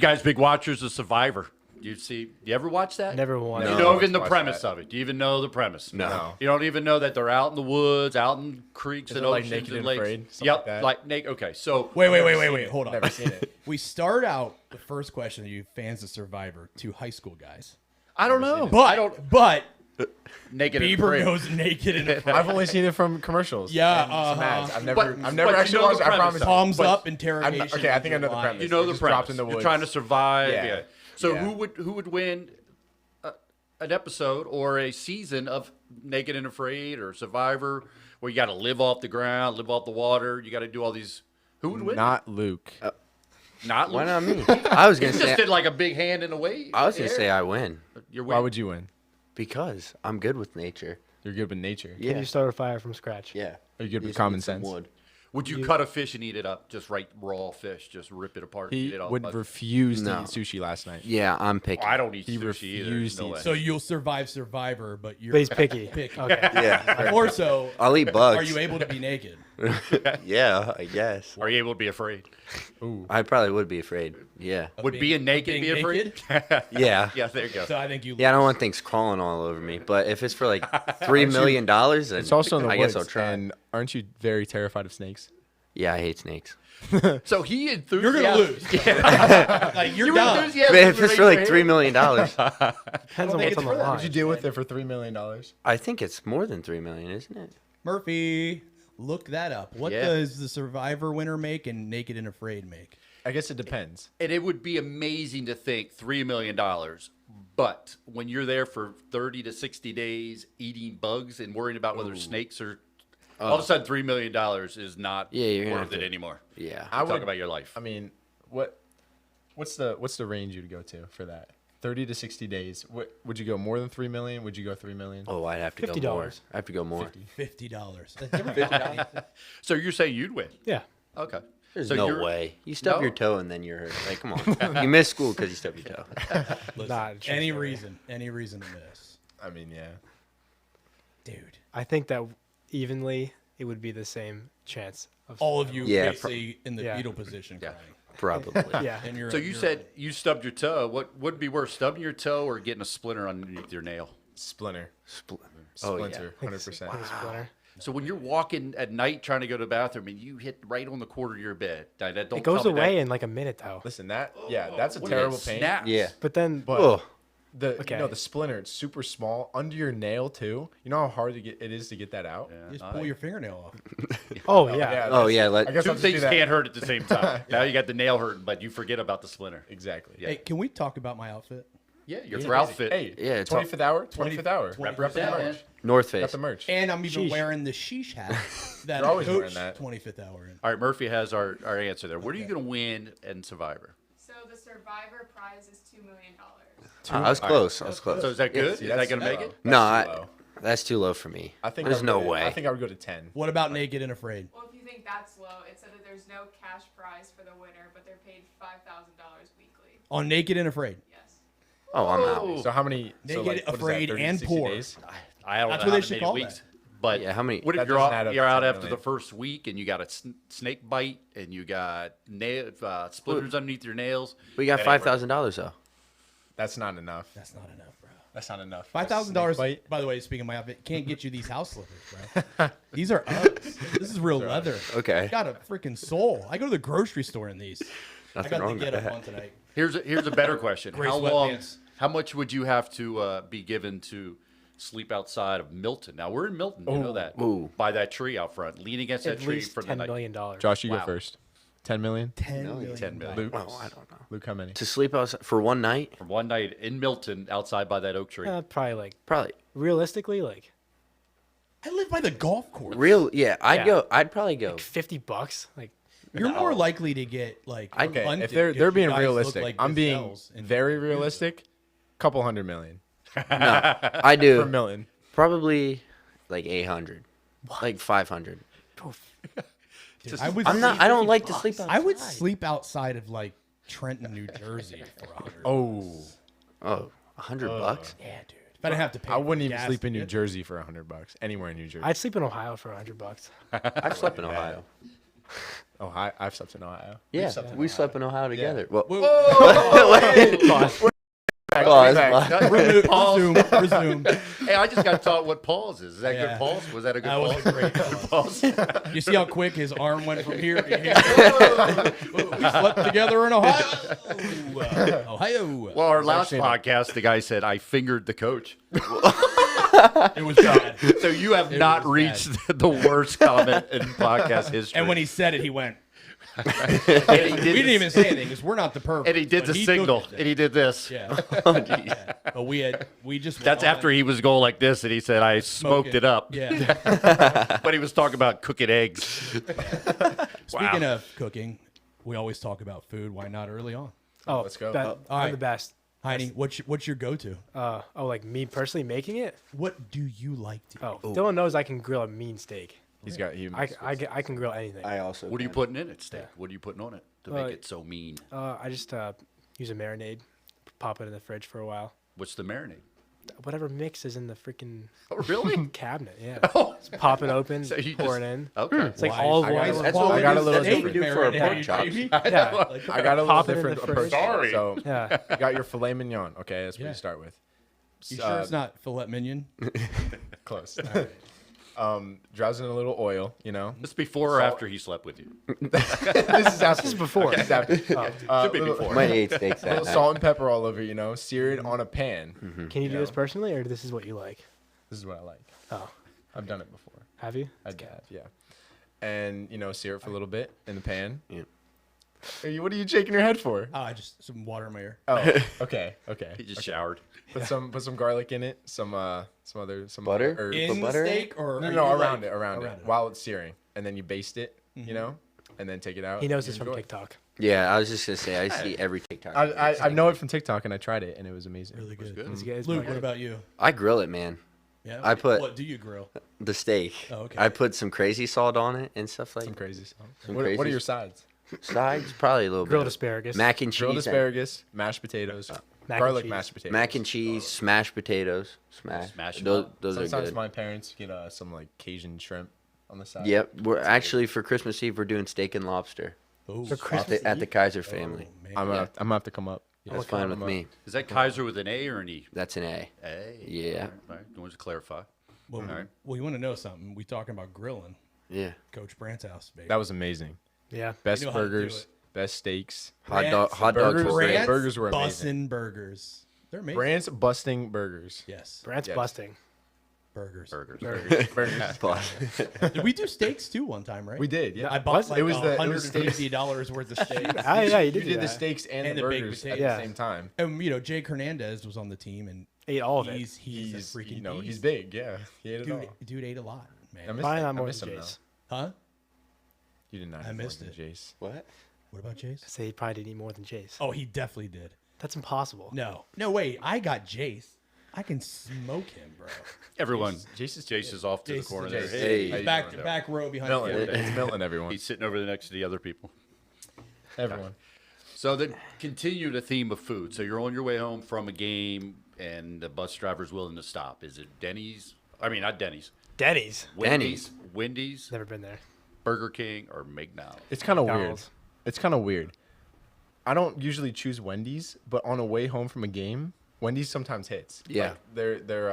you guys big watchers of Survivor? Do you ever watch that? Never won. Do you No. know even the Watch premise that. of it? Do you even know the premise? No. You don't even know that they're out in the woods, out in creeks Is and it like oceans Naked and and lakes. Afraid? Something Yep, like that? like naked. Okay, so Wait. Hold on. Never seen it. We start out the first question, you fans of Survivor, to high school guys. I don't know. But I don't. But Naked and Bieber Afraid. goes naked and afraid. I've only seen it from commercials. Yeah, and some ads. I've But never you actually know the watched it. I premise, promise. though. Thumbs But up interrogation. okay, I think I know the You're premise. lying. You know They the just dropped premise. in the You're woods. trying to survive. Yeah. Yeah. So Yeah. who would win an episode or a season of Naked and Afraid or Survivor, where you got to live off the ground, live off the water? You got to do all these. Who would win? Not Luke. Not Why Luke. not me? I was You gonna just say. did like a big hand in a way. I was gonna say I win You're Why would you win? because I'm good with nature. You're good with nature. Yeah. Can you start a fire from scratch? Yeah. Are you good with Just common need some sense? wood. Would you cut a fish and eat it up? Just right raw fish, just rip it apart. and eat He it all. would But- refuse No. to eat sushi last night. Yeah, I'm picky. Oh, I don't eat He sushi either. refused No to eat way. So you'll survive Survivor, but you're But he's picky. picky. Okay. Yeah. Or so, I'll eat bugs. are you able to be naked? Yeah, I guess. Are you able to be afraid? Ooh. I probably would be afraid. Yeah. Would being naked be afraid? Yeah. Yeah, there you go. So I think you. Yeah, I don't want things crawling all over me. But if it's for like $3 million, then It's also in the I woods. guess I'll try. And aren't you very terrified of snakes? Yeah, I hate snakes. So he enthusiastic. You're gonna lose. Like you're done. But if it's for like $3 million, Depends on think what's it's on the for that. line. What'd you do with it for $3 million? I think it's more than $3 million, isn't it? Murphy, look that up. What Yeah. does the Survivor winner make and Naked and Afraid make? I guess it depends. And it would be amazing to think $3 million. But when you're there for 30 to 60 days eating bugs and worrying about whether snakes are. All of a sudden, $3 million is not Yeah, you're gonna worth have it to- anymore. Yeah. I Talk would- about your life. I mean, what's the range you'd go to for that? 30 to 60 days. What would you go more than 3 million? Would you go 3 million? Oh, I'd have to go more. $50. I have to go more. $50. So you're saying you'd win? Yeah. Okay. There's So no you're- way. You stub No? your toe and then you're hurt. Like, come on. You missed school because you stubbed your toe. Nah, it's Any just- reason to miss, I mean, yeah. dude. I think that evenly it would be the same chance. Of All of you Yeah, basically in the Yeah. fetal position, Yeah. crying. Probably. Yeah. And you're, So you you're- said you stubbed your toe. What would be worse, stubbing your toe or getting a splinter underneath your nail? Splinter. Oh, yeah. Splinter. 100%. I think it's better. So when you're walking at night trying to go to the bathroom and you hit right on the corner of your bed, that don't It goes tell me away that- in like a minute though. Listen, that's a What if it terrible pain. snaps? Yeah. But then But Oh, the the splinter, it's super small under your nail too. You know how hard it is to get that out? Yeah. you just pull your fingernail off. oh yeah. Oh, yeah. I guess Two I'll just do things that. can't hurt at the same time. Now you got the nail hurting, but you forget about the splinter. Exactly. Yeah. Hey, can we talk about my outfit? Yeah, your outfit. Hey, Yeah, it's 25th hour. 25th hour. Rep the Represent, merch. man. North Got Face. the merch. And I'm even Sheesh. wearing the sheesh hat that You're always Coach wearing that. 25th hour in. All right, Murphy has our answer there. What are you going to win in Survivor? So the Survivor prize is $2 million. I was close. I was close. So is that good? See, Is that that's going to too make low. it? No, That's too low. that's too low for me. I think There's I would no go- way. I think I would go to 10. What about Naked and Afraid? Well, if you think that's low, it said that there's no cash prize for the winner, but they're paid $5,000 weekly. On Naked and Afraid. Yes. Oh, I'm Oh. out. So how many? Naked, so like, what is that, afraid, 30 to and 60 poor. days? I don't That's know what how they should many call weeks. that. But Yeah, how many? What if That you're doesn't add out, up you're to out 10 after million. the first week and you got a snake bite and you got splinters underneath your nails? We got That ain't right. $5,000 though. That's not enough. That's not enough, bro. That's not enough. $5,000. Snake bite? By the way, speaking of my outfit, can't get you these house slippers, bro. These are Uggs. This is real leather. Okay. Got a freaking soul. I go to the grocery store in these. Nothing I got wrong the with get up that. one tonight. Here's a better question. Gray How long? sweatpants. How much would you have to be given to sleep outside of Milton? Now we're in Milton. You know that. Ooh. By that tree out front, lean against that At tree least for the $10 night. million. Josh, you Wow. go first. 10 million. 10 million. 10 million. Luke. Oh, I don't know. Luke, how many? To sleep outside for one night? For one night in Milton, outside by that oak tree. Probably like Probably. realistically like I live by the golf course. Yeah, I'd Yeah. go. I'd probably go. $50. Like You're more likely to get like Okay, hunted if they're you being guys look realistic, like I'm being gazelles and- very realistic. Couple $100 million No, I for do. Milton. Probably like 800. Like 500. Dude, I would I'm not. sleep- I don't like to sleep outside. I would sleep outside of like Trenton, New Jersey for 100. Oh, Oh, $100? Yeah, dude. If I didn't have to pay. I wouldn't even gas sleep in to New get- Jersey for $100. Anywhere in New Jersey. I'd sleep in Ohio for $100. I've slept in Ohio. Ohio. I've slept in Ohio. Yeah, slept in we Ohio. slept in Ohio together. Well, Resume. Hey, I just got taught what pause is. Is that Yeah. good pause? Was that a good That was pause? a great pause. Pause. You see how quick his arm went from here to here? We slept together in Ohio. Ohio. Well, our last actually- podcast, the guy said, I fingered the coach. It was bad. So you have It not was reached the worst comment in podcast history. And when he said it, he went. And he We didn't even say anything because we're not the pervert. and he did but the took signal, it. and he did this. Yeah. oh, geez. Yeah. But we just. That's went after on he was going like this, and he said, I smoked smoking. it up. Yeah. But he was talking about cooking eggs. Speaking of cooking, we always talk about food. Why not early on? Oh, Let's go. I'm right. the best. Heiney, what's your go-to? Like me personally making it. What do you like to eat? Oh, Dylan knows I can grill a mean steak. He's got you. I can grill anything. I also. What are you putting in it, steak? What are you putting on it to make it so mean? I just use a marinade, pop it in the fridge for a while. What's the marinade? Whatever mix is in the freaking Oh, really? cabinet. Yeah. Oh. Just pop it open, So you pour just- it in. Okay. It's like Why? all I got- one. that's one- what I got a little Steak different. do for our marinade, pork chops. baby. Yeah. I got a little Pop it in different the approach. fridge. Sorry. So Yeah. you got your filet mignon. Okay, that's what Yeah. you start with. You sure it's not filet mignon? Close. Drowsing in a little oil, you know. This before or after he slept with you? This is after. before. This is after. Should be little- before. Might ate steaks A that little night. salt and pepper all over, you know. Sear it on a pan. Can you do Yeah. this personally, or this is what you like? This is what I like. Oh, I've done it before. have you? I have, yeah. And you know, sear it for a little bit in the pan. Yeah. Hey, what are you shaking your head for? I just some water in my ear. Oh, okay. He just showered. Put some garlic in it. Some Butter? herbs. Put In the butter in? steak or No, are no, you around like- it, around it, while it's searing, and then you baste it, you know, and then take it out. He knows and this from enjoy. TikTok. Yeah, I was just gonna say I see every TikTok. I know it from TikTok, and I tried it, and it was amazing. Really good. good. It's good. It's Luke, pretty what good. about you? I grill it, man. Yeah. I put- What do you grill? The steak. Oh, okay. I put some crazy salt on it and stuff like Some that. crazy stuff. Some What are crazy your sides? Sides, probably a little Grilled bit. asparagus. Mac and cheese. Grilled and- asparagus, mashed potatoes, Mac and garlic cheese. mashed potatoes. Mac and cheese, smashed potatoes, Smash 'em Those, up. those are Sometimes good. my parents get some like Cajun shrimp on the side. Yep, we're actually for Christmas Eve we're doing steak and lobster Oh, For at Christmas the Eve? Kaiser family. man. I'm gonna have to come up. That's fine with me. Is that Kaiser with an A or an E? That's an A. A. Yeah. All right. I want to clarify. Well, All right. well, you want to know something? We talking about grilling. Yeah. Coach Brandt's house, baby. That was amazing. Yeah. Best know how to do burgers, it. best steaks. Hot Brandt's dogs burgers- were great. Brandt's- burgers were amazing. bussin' burgers. They're amazing. Brandt's busting burgers. Yes, Brandt's Yes. busting. burgers. Burgers. Burgers. Did we do steaks too one time, right? We did. Yeah. I bought like it was the $150 worth of steaks. Ah, yeah, you You did, did that. the steaks and And the the baked burgers at potatoes. the Yeah. same time. And you know, Jake Hernandez was on the team, and Ate all of it. he's a freaking you know, beast. he's big. Yeah, he ate it Dude, all. dude ate a lot, man. I missed Probably him. not more I missed than him, though. Jace. Huh? You did not. I eat more missed than it. Jace. What? What about Jace? I say he probably didn't eat more than Jace. Oh, he definitely did. That's impossible. No, wait. I got Jace. I can smoke him, bro. Everyone. Jace Jace is off to the Jace corner is there. Jace. Hey. How you Back doing? back row behind Milton. the camera. It's Milton, everyone. He's sitting over the next to the other people. Everyone. So then continue the theme of food. So you're on your way home from a game and the bus driver's willing to stop. Is it Denny's? I mean, not Denny's. Denny's. Wendy's. Wendy's, Never been there. Burger King, or McDonald's. It's kind of weird. McDonald's. It's kind of weird. I don't usually choose Wendy's, but on a way home from a game, Wendy's sometimes hits. Yeah. Like their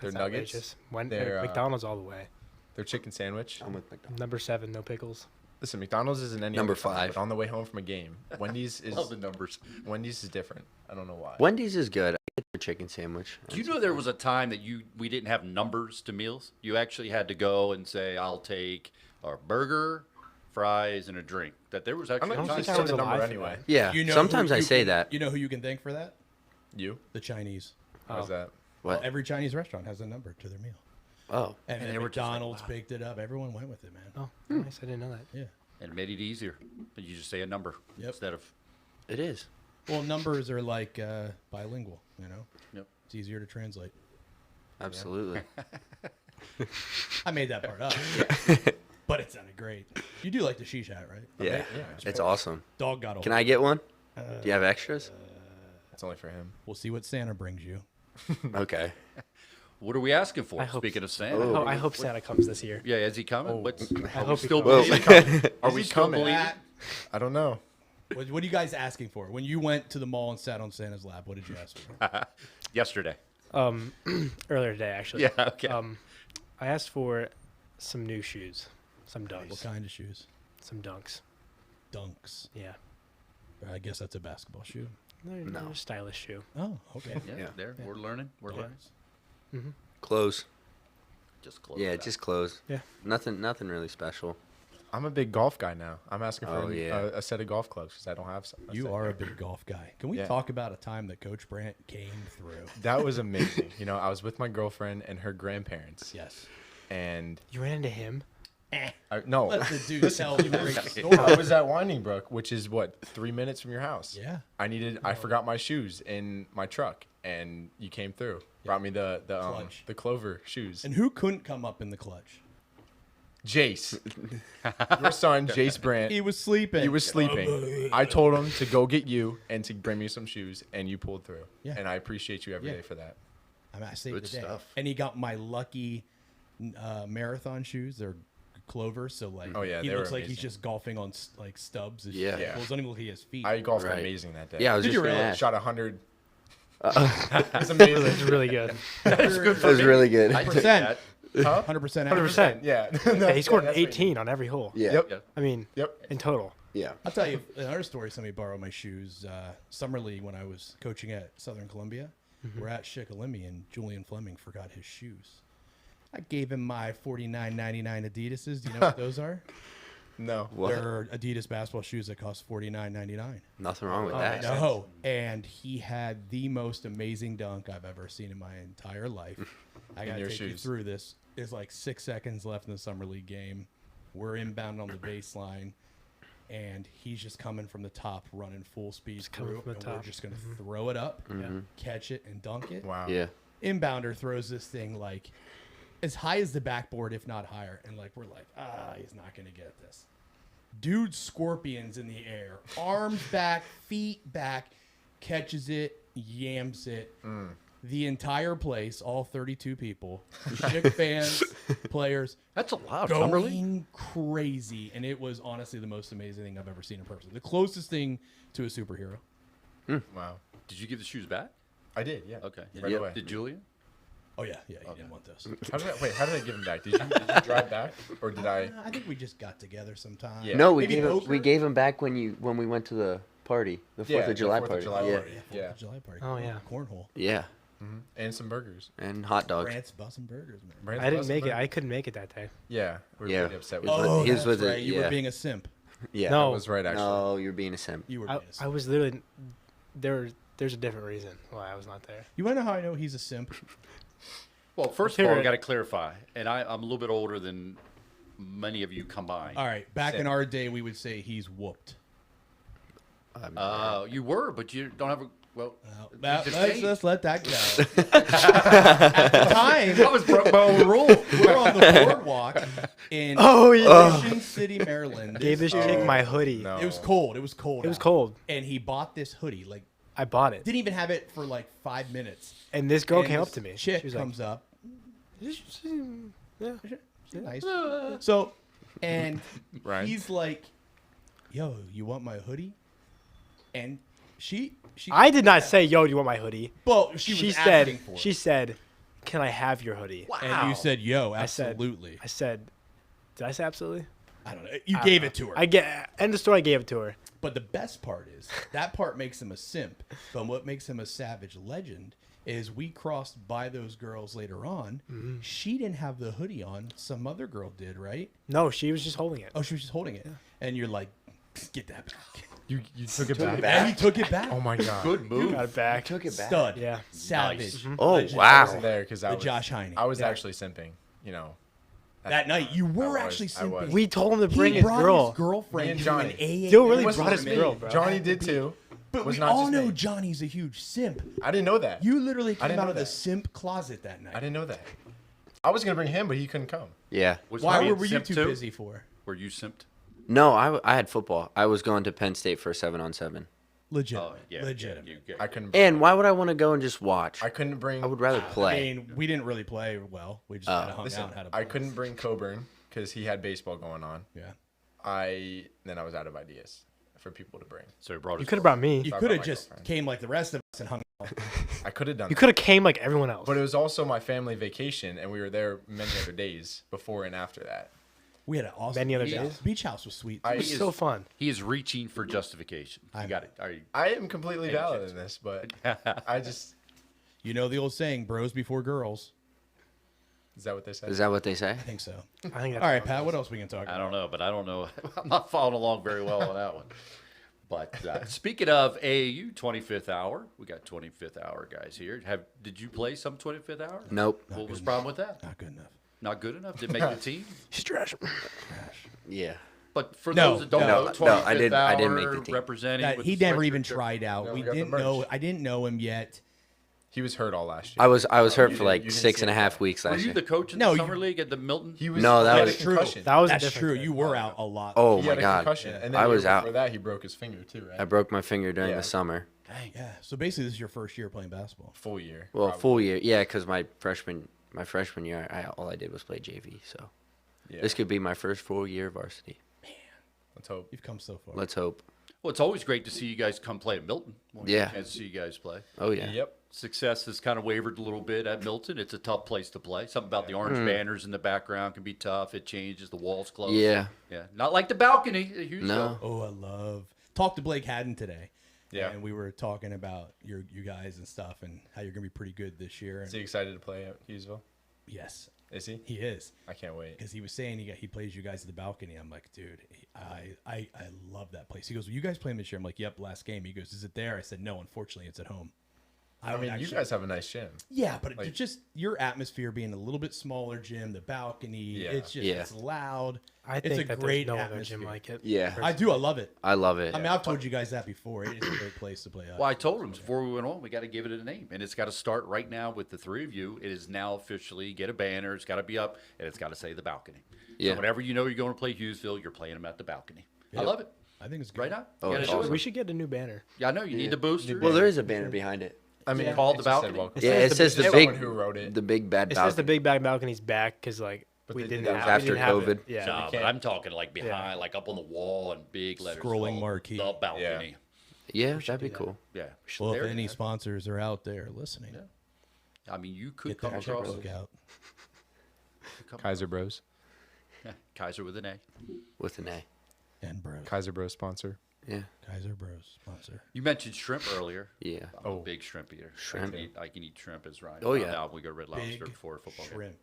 That's nuggets, outrageous. When, Their, McDonald's all the way. their chicken sandwich. I'm with McDonald's. Number 7, no pickles. Listen, McDonald's isn't any Number other time, 5. but on the way home from a game, Wendy's is Love the numbers. Wendy's is different. I don't know why. Wendy's is good. I get their chicken sandwich. Do you know there was a time that we didn't have numbers to meals? You actually had to go and say, "I'll take a burger, fries, and a drink." That there was I actually don't a time. think I I was the number alive for anyway. that. Yeah. You know Sometimes who I you say can- that. You know who you can thank for that? You? The Chinese. How's that? What? Every Chinese restaurant has a number to their meal. Oh. And, And then they were just like, McDonald's wow. picked it up. Everyone went with it, man. Oh, nice. I didn't know that. Yeah. And made it easier. You just say a number Yep. instead of. It is. Well, numbers are like bilingual, you know? Yep. It's easier to translate. Absolutely. I made that part up. But it sounded great. You do like the sheesh hat, right? Yeah. It's awesome. Dog got a Can I get one? Do you have extras? It's only for him. We'll see what Santa brings you. Okay. What are we asking for? I hope- Speaking of Santa. Oh. I hope Santa comes this year. Yeah, is he coming? What's, I are we hope he still comes. believing? Are Is we he still coming? believing? I don't know. What are you guys asking for? When you went to the mall and sat on Santa's lap, what did you ask for? Yesterday. Earlier today, actually. Yeah, okay. I asked for some new shoes, some dunks, What kind of shoes? some dunks. Dunks. Yeah, I guess that's a basketball shoe. they're a stylish shoe. Oh, okay. Yeah, Yeah. there. We're learning. We're learning. Clothes. Just close. Yeah, it out. just clothes. Yeah. Nothing really special. I'm a big golf guy now. I'm asking for Oh, yeah. a set of golf clubs because I don't have some. You are a big golf guy. Can we Yeah. talk about a time that Coach Brandt came through? That was amazing. I was with my girlfriend and her grandparents. Yes. And You ran into him? no, Let the dude tell the great story. I was at Winding Brook, which is 3 minutes from your house. Yeah. I forgot my shoes in my truck, and you came through. Brought me the Clutch. the Clover shoes. And who couldn't come up in the clutch? Jace, your son, Jace Brandt. He was sleeping. He was sleeping. I told him to go get you and to bring me some shoes, and you pulled through. Yeah. And I appreciate you every day Yeah. for that. I saved Good the day. stuff. And he got my lucky marathon shoes. They're Clover, so Oh, yeah, he they were looks like he's amazing. just golfing on like stubs. His Yeah. ankles. Doesn't even look like his feet. I golfed Right. amazing that day. Yeah, I was Did just you gonna really? ask. Shot 100. It's amazing. It's really good. That's good That for was me. really good. I take 100%. that. 100%. 100%. Yeah. Yeah, he scored That's 18 on every hole. Yeah. Yep. Yeah. I mean, Yep. in total. Yeah. I'll tell you another story. Somebody borrowed my shoes. Summer league when I was coaching at Southern Columbia. We're at Shikellamy and Julian Fleming forgot his shoes. I gave him my $49.99 Adidas's. Do you know what those are? No. What? They're Adidas basketball shoes that cost $49.99. Nothing wrong with Oh, that. No, and he had the most amazing dunk I've ever seen in my entire life. I gotta your take you shoes. through this. There's like 6 seconds left in the summer league game. We're inbound on the baseline, and he's just coming from the top, running full speed coming through, from the and we're top. just gonna throw it up, Mm-hmm. catch it, and dunk it. Wow. Yeah. Inbounder throws this thing like as high as the backboard, if not higher, and like we're like, he's not gonna get this. Dude, scorpions in the air, arms back, feet back, catches it, yams it. The entire place, all 32 people, the Schick fans, players, That's a lot. Summer league. going crazy, and it was honestly the most amazing thing I've ever seen in person. The closest thing to a superhero. Wow. Did you give the shoes back? I did. Yeah. Okay. Right away. Did Julian? Oh yeah, he didn't want those. How did I give him back? Did you drive back, or did I? I think we just got together sometime. Yeah. No, we Maybe gave him, poker? we gave him back when we went to the party, the 4th of July 4th of party. July Yeah. party. Yeah. 4th of July party. Oh, yeah. Cornhole. Yeah. And some burgers. And hot dogs. Brant's busting burgers, man. Brand's I didn't busting make it. burgers. I couldn't make it that day. Yeah. We were Yeah. really upset with He's that. with- he was that's with it, right. You were yeah. being a simp. Yeah. No. That was right, actually. No, you're being a simp. You were I, being a simp. I was literally there's a different reason why I was not there. You want to know how I know he's a simp? Well, first of all, Here- I got to clarify, and I'm a little bit older than many of you combined. All right. Back in Simp. our day, we would say he's whooped. You were, but you don't have a well. Let's just changed. just let that go. At the time, That was broke my own rule. we're on the boardwalk in Ocean City, Maryland. Gave this chick my hoodie. No. It was cold. It was cold. It was out. cold. And he bought this hoodie. Like, I bought it, didn't even have it for like 5 minutes. and this girl And came this up to me. Chick She was comes up. like, "Yeah." She's nice. So, and Right. he's like, "Yo, you want my hoodie?" And she I did not say, "Yo, do you want my hoodie?" well, she was said, asking for it. she said, "Can I have your hoodie?" And you said, "Yo, I said- absolutely." I said, "Did I say absolutely?" I don't know. You gave it to her. I get end of story. I gave it to her. But the best part is that part makes him a simp. But what makes him a savage legend is we crossed by those girls later on. Mm-hmm. She didn't have the hoodie on. Some other girl did, right? No, she was just holding it. Oh, she was just holding it. And you're like, get that back. You took it back. And he took it back. Oh my god. Good move. Got it back. Took it back. Stud. Yeah. Savage. Oh, Legend. I wow. wasn't there because I The was Josh Heiney. I was Yeah. actually simping. You know. That night, you were was, actually I was. simping. We told him to bring he his brought girl. his girlfriend Me and to Johnny. an AA. Still really It wasn't brought his just me. girl, bro. Johnny did too. But was we not all just know me. Johnny's a huge simp. I didn't know that. You literally I came didn't out know of the that. simp closet that night. I didn't know that. I was gonna bring him, but he couldn't come. Yeah. Was Why Ryan were you simped too too? busy for? Were you simped? No, I had football. I was going to Penn State for a 7-on-7. Legitimate. Oh, yeah. Legitimate. I couldn't. And why would I want to go and just watch? I couldn't bring. I would rather I play. mean, we didn't really play well. We just kind of hung Listen, out and had a I blast. couldn't bring Coburn because he had baseball going on. Yeah. Then I was out of ideas for people to bring. So he brought You his could have brought me. You Talk could about have my just girlfriend. came like the rest of us and hung out. I could have done. You that. could have came like everyone else. But it was also my family vacation, and we were there many other days before and after that. We had an awesome Many other beach days? house. Beach house was sweet. I- It was so fun. He is reaching for justification. I You got it. Are you? I am completely Any valid chance. in this, but I just You know the old saying, bros before girls. is that what they said? Is that what they say? I think so. I think that's All right, Pat, what else we can talk I about? don't know, but I don't know. I'm not following along very well on that one. But speaking of AAU 25th hour, we got 25th hour guys here. Did you play some 25th hour? Nope. What was the problem with that? Not good enough. Not good enough? Didn't make the team? She's trash. Yeah. But for No, those that don't no, know, no, 25th I didn't make hour the team. representing That, with he the never sweatshirt even show. tried out. No, we we got the didn't merch. know. I didn't know him yet. He was hurt all last year. I was hurt you for didn't- like you didn't 6.5 see it. weeks Were last you year. the coach in No, the you- summer league at the Milton? He was. No, that he had was- a concussion. That was a That's different true. thing. You were out a lot. Oh He my had a god. concussion, and then I the was year out. before that, he broke his finger too, right? I broke my finger during Yeah. the summer. Yeah. So basically, this is your first year playing basketball. Full year. Well, probably. full year. Yeah, because my freshman year, all I did was play JV. So Yeah. this could be my first full year varsity. Let's hope. You've come so far. Let's hope. Well, it's always great to see you guys come play at Milton. When Yeah. we can see you guys play. Oh yeah. Yep. Success has kind of wavered a little bit at Milton. It's a tough place to play. Something about the orange banners in the background can be tough. It changes. The walls close. Yeah. Yeah. Not like the balcony at Hughesville. No. Oh, I love. Talked to Blake Haddon today. Yeah. And we were talking about you guys and stuff and how you're gonna be pretty good this year. Is he excited to play at Hughesville? Yes, Is he? he is. I can't wait. Because he was saying he plays you guys at the balcony. I'm like, dude, I love that place. He goes, well, you guys play him this year? I'm like, yep, last game. He goes, is it there? I said, no, unfortunately, it's at home. I don't mean, you actually- guys have a nice gym. Yeah, but like- it's just your atmosphere being a little bit smaller gym, the balcony. Yeah. It's just Yeah. it's loud. I It's think a that great there's no atmosphere. other gym like it. Yeah. I do. I love it. I love it. I mean, I've told you guys that before. It is a great place to play. Well, I told him before we went on, we got to give it a name, and it's got to start right now with the three of you. It is now officially get a banner. It's got to be up, and it's got to say the balcony. Yeah. So whenever you know you're going to play Hughesville, you're playing them at the balcony. I love it. I think it's good. Right now. Oh, You gotta it's do it. awesome. We should get a new banner. Yeah, I know you need the booster. Well, there is a banner behind it. I mean, called it the just said balcony? welcome. Yeah, it says the Someone big, who wrote it. the big bad It says the balcony. big bag balcony's back because like But we they didn't did have that after we didn't have COVID. it. Yeah. No, but I'm talking like behind, like up on the wall and big letters. Scrolling oh, marquee. The balcony. Yeah, that'd be cool. Yeah. Well, if There- any sponsors are out there listening, I mean, you could get come that across look out. Kaiser Bros. Kaiser with an A. With an A. And Bros. Kaiser Bros sponsor. Yeah. Kaiser Bros sponsor. You mentioned shrimp earlier. Yeah. I'm a big shrimp eater. Shrimp. I can eat shrimp as Ryan. Oh, found yeah. out when we go to Red Lobster Big before a football game. Shrimp.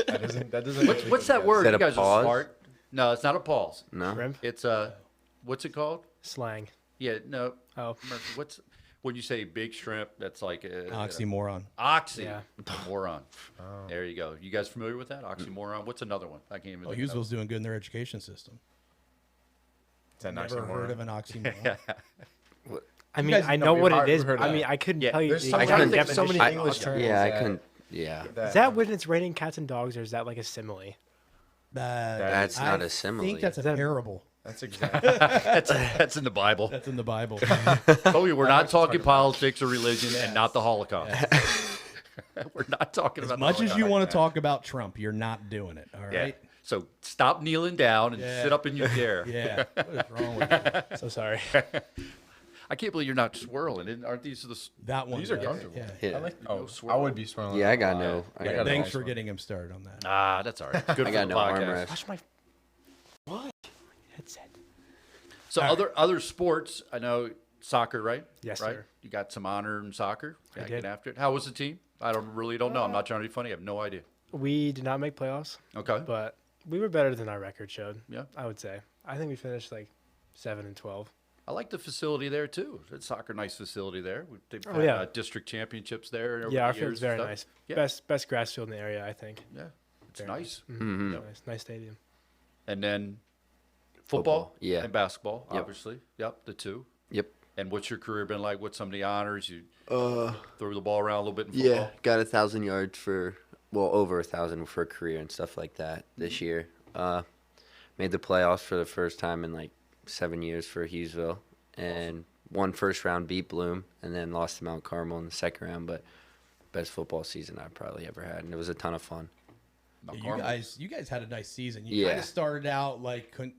That doesn't. What's that word? that You a guys pause? are smart. No, it's not a pause. No. Shrimp? It's what's it called? Slang. Yeah, no. Oh. What's when you say big shrimp? That's like Oxymoron. Oxy. Yeah. Moron. There you go. You guys familiar with that? Oxymoron. What's another one? I can't even. Oh, think of Hughesville's doing good in their education system. Is that Never heard of an oxymoron. I mean, guys I know, know we've what heard- it is. we've heard I that. mean, I couldn't Yeah, tell you. there's the so exact many- definition. so many I- English terms. Yeah, I that- couldn't. Yeah. Is that when it's raining cats and dogs, or is that like a simile? That's not a I simile. think that's a that- parable. That's exactly. that's in the Bible. That's in the Bible. Oh, we're not talking politics or religion, and not the Holocaust. We're not talking As about much the as you Holocaust. want to talk about Trump, you're not doing it. All Yeah. right. So stop kneeling down and Yeah. sit up in your chair. Yeah. What is wrong with you? So sorry. I can't believe you're not swirling. Aren't these the? That one. These are yeah, comfortable. yeah. Yeah. I like. No Oh, swirl. I would be swirling. Yeah, I got a lot. no- I got got no- a Thanks nice for one. getting him started on that. Ah, that's all right. Good I for got the no podcast. armrest. Watch my headset. So other sports, I know soccer, right? Yes, right? sir. You got some honor in soccer. I Yeah, did. get after it. How was the team? I don't know. I'm not trying to be funny. I have no idea. We did not make playoffs, Okay. but we were better than our record showed. Yeah. I would say. I think we finished like 7-12. I like the facility there too. It's soccer, nice facility there. They've Oh, had yeah. district championships there. Over Yeah, the our years field's and very stuff. nice. Yeah. Best grass field in the area, I think. Yeah, it's Very nice. Mm-hmm. Nice stadium. And then football, yeah. and basketball, Yep. obviously. Yep, the two. Yep. And what's your career been like? What's some of the honors? You Uh, throw the ball around a little bit in football? yeah, got 1,000 yards for, well, over 1,000 for a career and stuff like that this year. Made the playoffs for the first time in like 7 years for Hughesville. and won first round, beat Bloom, and then lost to Mount Carmel in the second round. But best football season I've probably ever had, and it was a ton of fun. Yeah, you guys had a nice season. You Yeah. kind of started out like couldn't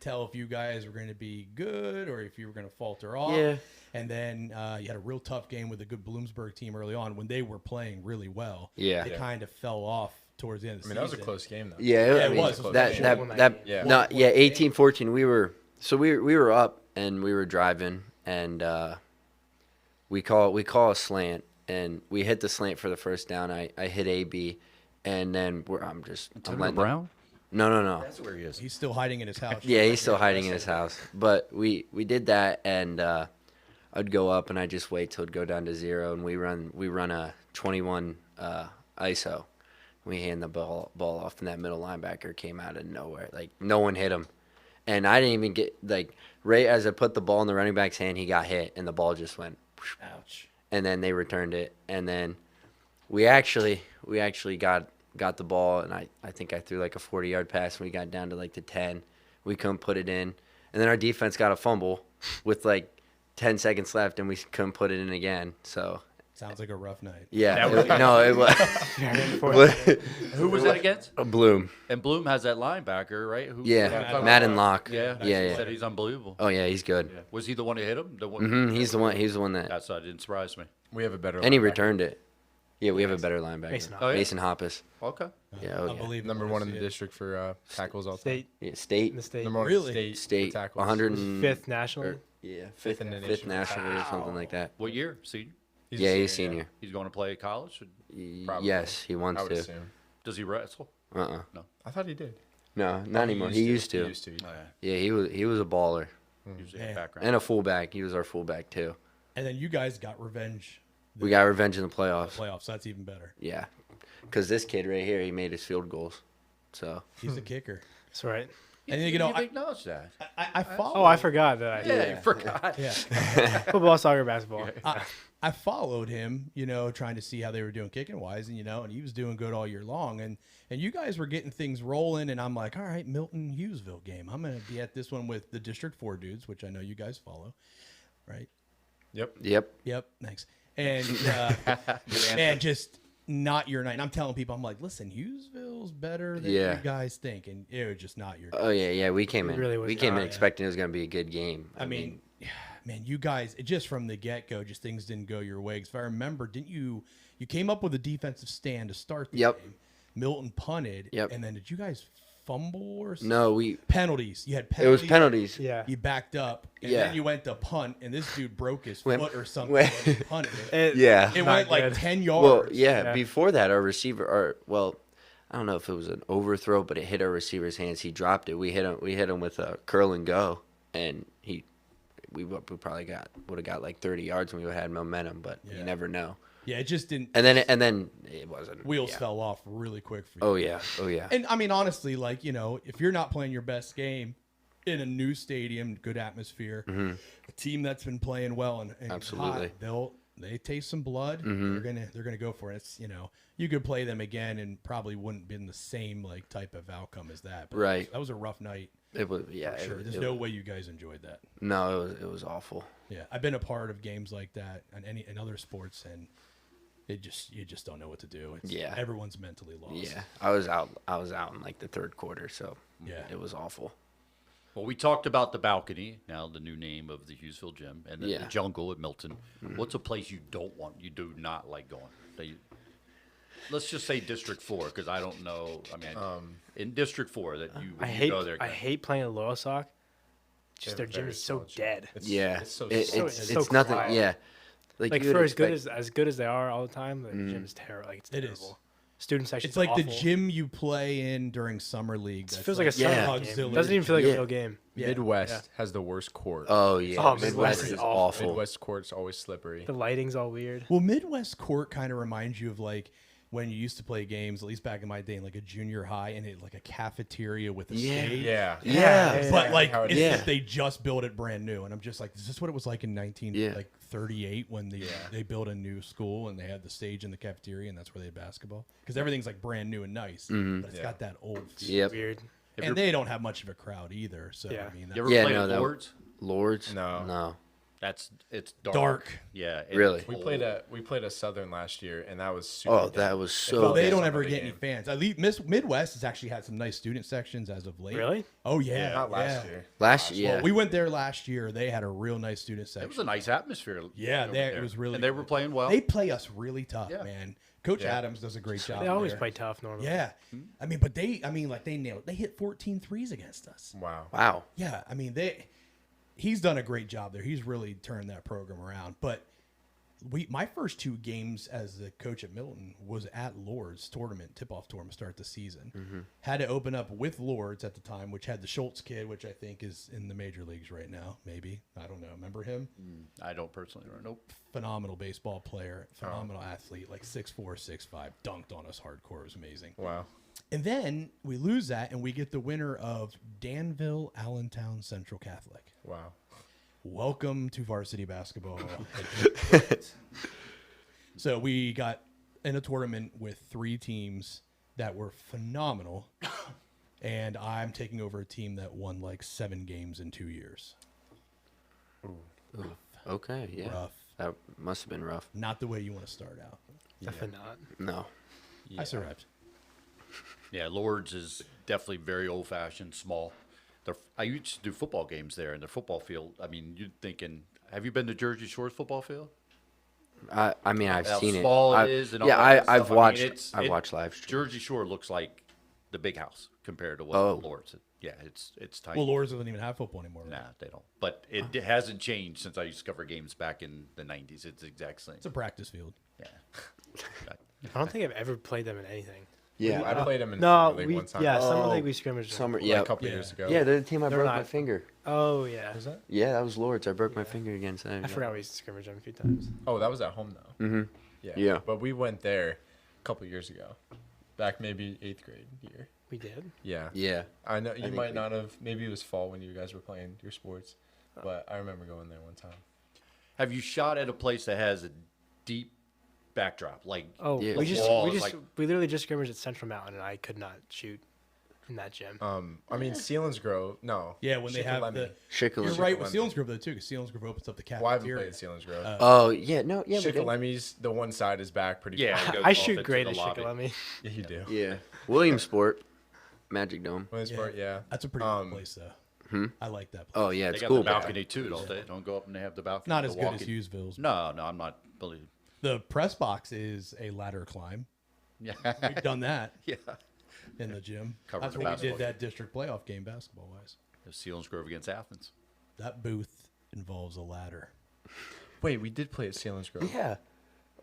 tell if you guys were going to be good or if you were going to falter off. Yeah. And then you had a real tough game with a good Bloomsburg team early on when they were playing really well. Yeah. It kind of fell off towards the end of the season. that was a close game though. Yeah, Yeah, I it mean, was. It was that a that short one that that game. no, yeah, 18-14. We were up and we were driving and we call a slant and we hit the slant for the first down. I hit AB and then I'm letting Brown? No. That's where he is. He's still hiding in his house. Yeah, he's still hiding in his house. But we did that, and I'd go up, and I just wait till it go down to 0, and we run a 21 ISO. We hand the ball off, and that middle linebacker came out of nowhere. Like, no one hit him. And I didn't even get, like, right as I put the ball in the running back's hand, he got hit, and the ball just went. Ouch. And then they returned it, and then we actually got the ball, and I think I threw like a 40-yard pass, and we got down to like the 10. We couldn't put it in. And then our defense got a fumble with like 10 seconds left, and we couldn't put it in again. So, Sounds like a rough night. yeah. That It was. Who was that against? Bloom. And Bloom has that linebacker, right? Who, Yeah. Madden Locke. Yeah. Yeah. Said he's unbelievable. Oh, yeah, he's good. Yeah. Was he the one who hit him? The one. He's the one that. That didn't surprise me. We have a better. And he linebacker. returned it. Yeah, we have a better linebacker. Mason Oh, yeah? Mason Hoppus. Okay. Yeah, oh, yeah. Unbelievable. Number to one in see the it. district for tackles all time. State Yeah, State. in the state. Number one Really? state. for State. tackles. 100 Fifth nationally. or- Yeah, Fifth in the nation. nationally or something like that. What year? Senior? He's Yeah, a he's senior. He's going to play at college? Probably. Yes, he I wants would to. assume. Does he wrestle? I thought he did. No, not anymore. He used to. He used to. Oh, yeah. Yeah, he was a baller Usually Yeah. background. and a fullback. He was our fullback too. And then you guys got revenge. We got revenge in the playoffs. Playoffs. That's even better. Yeah, because this kid right here, he made his field goals. So He's a kicker. That's right. And you know, You've I acknowledged that. follow. Oh, I forgot that. Yeah, you forgot. Yeah. Football, soccer, basketball. I followed him, trying to see how they were doing kicking wise, and and he was doing good all year long, and you guys were getting things rolling, and I'm like, all right, Milton Hughesville game. I'm gonna be at this one with the District 4 dudes, which I know you guys follow, right? Yep. Yep, thanks. And and just not your night. And I'm telling people, I'm like, listen, Hughesville's better than Yeah. you guys think, and it was just not your. oh yeah, we came It in. really was we came in not, expecting it was gonna be a good game. I mean, man, you guys, just from the get go, just things didn't go your way. 'Cause if I remember, didn't you came up with a defensive stand to start the Yep. game? Milton punted. Yep. And then did you guys fumble or something? no, we. Penalties. You had It penalties. was penalties. Yeah. You backed up, and Yeah. then you went to punt, and this dude broke his Went- foot or something went- when he punted it. Yeah. It Not went like good. 10 Well, yards. yeah, Before that, our receiver, I don't know if it was an overthrow, but it hit our receiver's hands. He dropped it. We hit him with a curl and go, and we probably would have got like 30 yards, and we would have had momentum. But Yeah. you never know. Yeah, it just didn't. And then it wasn't. Wheels yeah. fell off really quick for you. Oh yeah. And I mean, honestly, like, if you're not playing your best game in a new stadium, good atmosphere, a team that's been playing well and Absolutely. hot, they taste some blood. They're gonna go for it. It's, you could play them again and probably wouldn't been the same like type of outcome as that. But Right. that was a rough night. It was. Yeah. For sure. There's no way you guys enjoyed that. No, it was awful. Yeah, I've been a part of games like that in other sports, and you just don't know what to do. Yeah. Everyone's mentally lost. Yeah, I was out in like the third quarter, so Yeah. it was awful. Well, we talked about the balcony, now the new name of the Hughesville gym, and then Yeah. the jungle at Milton. What's a place you do not like going? Let's just say District 4, because I don't know. I mean, in District 4, that you I when you hate go there. I hate playing at Loyalsock. Just their gym very is so solid gym. dead. Yeah, it's so it's so- so nothing. quiet. Yeah, Like you would for as expect- good as they are all the time, the gym is terrible. Like, it's It terrible. is. Student section. It's like the gym you play in during summer league. It that's feels like a Yeah. summer game. auxiliary. Doesn't even feel like Yeah. a real game. Yeah. Midwest has the worst court. Oh yeah, Oh, Midwest is awful. Midwest court's always slippery. The lighting's all weird. Well, Midwest court kind of reminds you of like when you used to play games, at least back in my day, in like a junior high, and it like a cafeteria with a Yeah. stage. Yeah. Yeah. But like, how it it's is. that they just built it brand new, and I'm just like, is this what it was like in 1938 when they built a new school and they had the stage in the cafeteria, and that's where they had basketball? Because everything's like brand new and nice, but it's got that old feel. Yep. Weird. And they don't have much of a crowd either. So Yeah. I mean, You ever Yeah, play no, with that- Lords? Lords? No. No. It's dark. Dark. Yeah. Really? We played a Southern last year, and that was super. Oh, dead. that was so. Well, they good. don't Some ever of the get any game. fans. At least Midwest has actually had some nice student sections as of late. Really? Oh yeah. Not last yeah. year. Last year. Well, we went there last year. They had a real nice student It was section. a nice atmosphere. Yeah, over it was really And they good. were playing well. They play us really tough, Yeah. man. Coach Yeah. Adams does a great job. They always there. play tough normally. Yeah. I mean, but they nailed. They hit 14 threes against us. Wow. Wow. Yeah, I mean he's done a great job there. He's really turned that program around. But my first 2 games as the coach at Milton was at Lord's tournament, tip-off tournament, start the season. Had to open up with Lord's at the time, which had the Schultz kid, which I think is in the major leagues right now. Maybe, I don't know. Remember him? I don't personally remember. Nope. Phenomenal baseball player, phenomenal athlete, like 6'4", 6'5", dunked on us hardcore. It was amazing. Wow. And then we lose that, and we get the winner of Danville, Allentown Central Catholic. Wow. Welcome to varsity basketball. So we got in a tournament with 3 teams that were phenomenal, and I'm taking over a team that won like 7 games in 2 years. Okay. Yeah. Rough. That must have been rough. Not the way you want to start out. Definitely not. No. I survived. Yeah, Lords is definitely very old-fashioned, small. I used to do football games there in the football field. I mean, you're thinking, have you been to Jersey Shore's football field? I mean, I've How seen small it. it is and all yeah, that I've stuff. I mean, watched. I've watched live streams. Jersey Shore looks like the big house compared to what Oh. Lords. Yeah, it's tiny. Well, Lords doesn't even have football anymore. Right? Nah, they don't. But it hasn't changed since I used to cover games back in the 90s. It's the exact same. It's a practice field. Yeah. I don't think I've ever played them in anything. Yeah. I played them in No, Summer League we one time. Summer Oh, League we scrimmaged. them. Summer. Like Yeah. a couple Yeah. years ago. Yeah, they're the team I They're broke not- my finger. Oh yeah. Was that? Yeah, that was Lords. I broke my finger against that. I forgot we scrimmaged them a few times. Oh, that was at home though. Mm-hmm. Yeah. Yeah. But we went there a couple years ago, back maybe 8th grade year. We did. Yeah. Yeah. I know you think might we- not have. Maybe it was fall when you guys were playing your sports, but I remember going there one time. Have you shot at a place that has a deep backdrop? Like, Oh, Yeah. we The just wall we is just like- we literally just scrimmaged at Central Mountain, and I could not shoot in that gym. I mean, Selinsgrove. No. Yeah, when they have Shikellamy. the. Shikellamy. You're right with Shikellamy. Selinsgrove though too, because Selinsgrove opens up the Well, I haven't cafeteria. played at Selinsgrove. Oh yeah, no, yeah, we did. Shikellamy's, the one side is back pretty. Yeah, far. it goes I off shoot into great the at lobby. Shikellamy. Yeah, you do. Yeah. Williamsport, Magic Dome. Williamsport, yeah. That's a pretty good place though. I like that place. Oh yeah, They it's got cool. the balcony too, don't they? Don't go up and they have the balcony. Not the as good as walking- Hughesville's. No, I'm not believing. The press box is a ladder climb. Yeah. We've done that Yeah. in the gym. Covered That's the when we basketball did that district playoff game basketball wise. Selinsgrove against Athens. That booth involves a ladder. Wait, we did play at Selinsgrove. Yeah,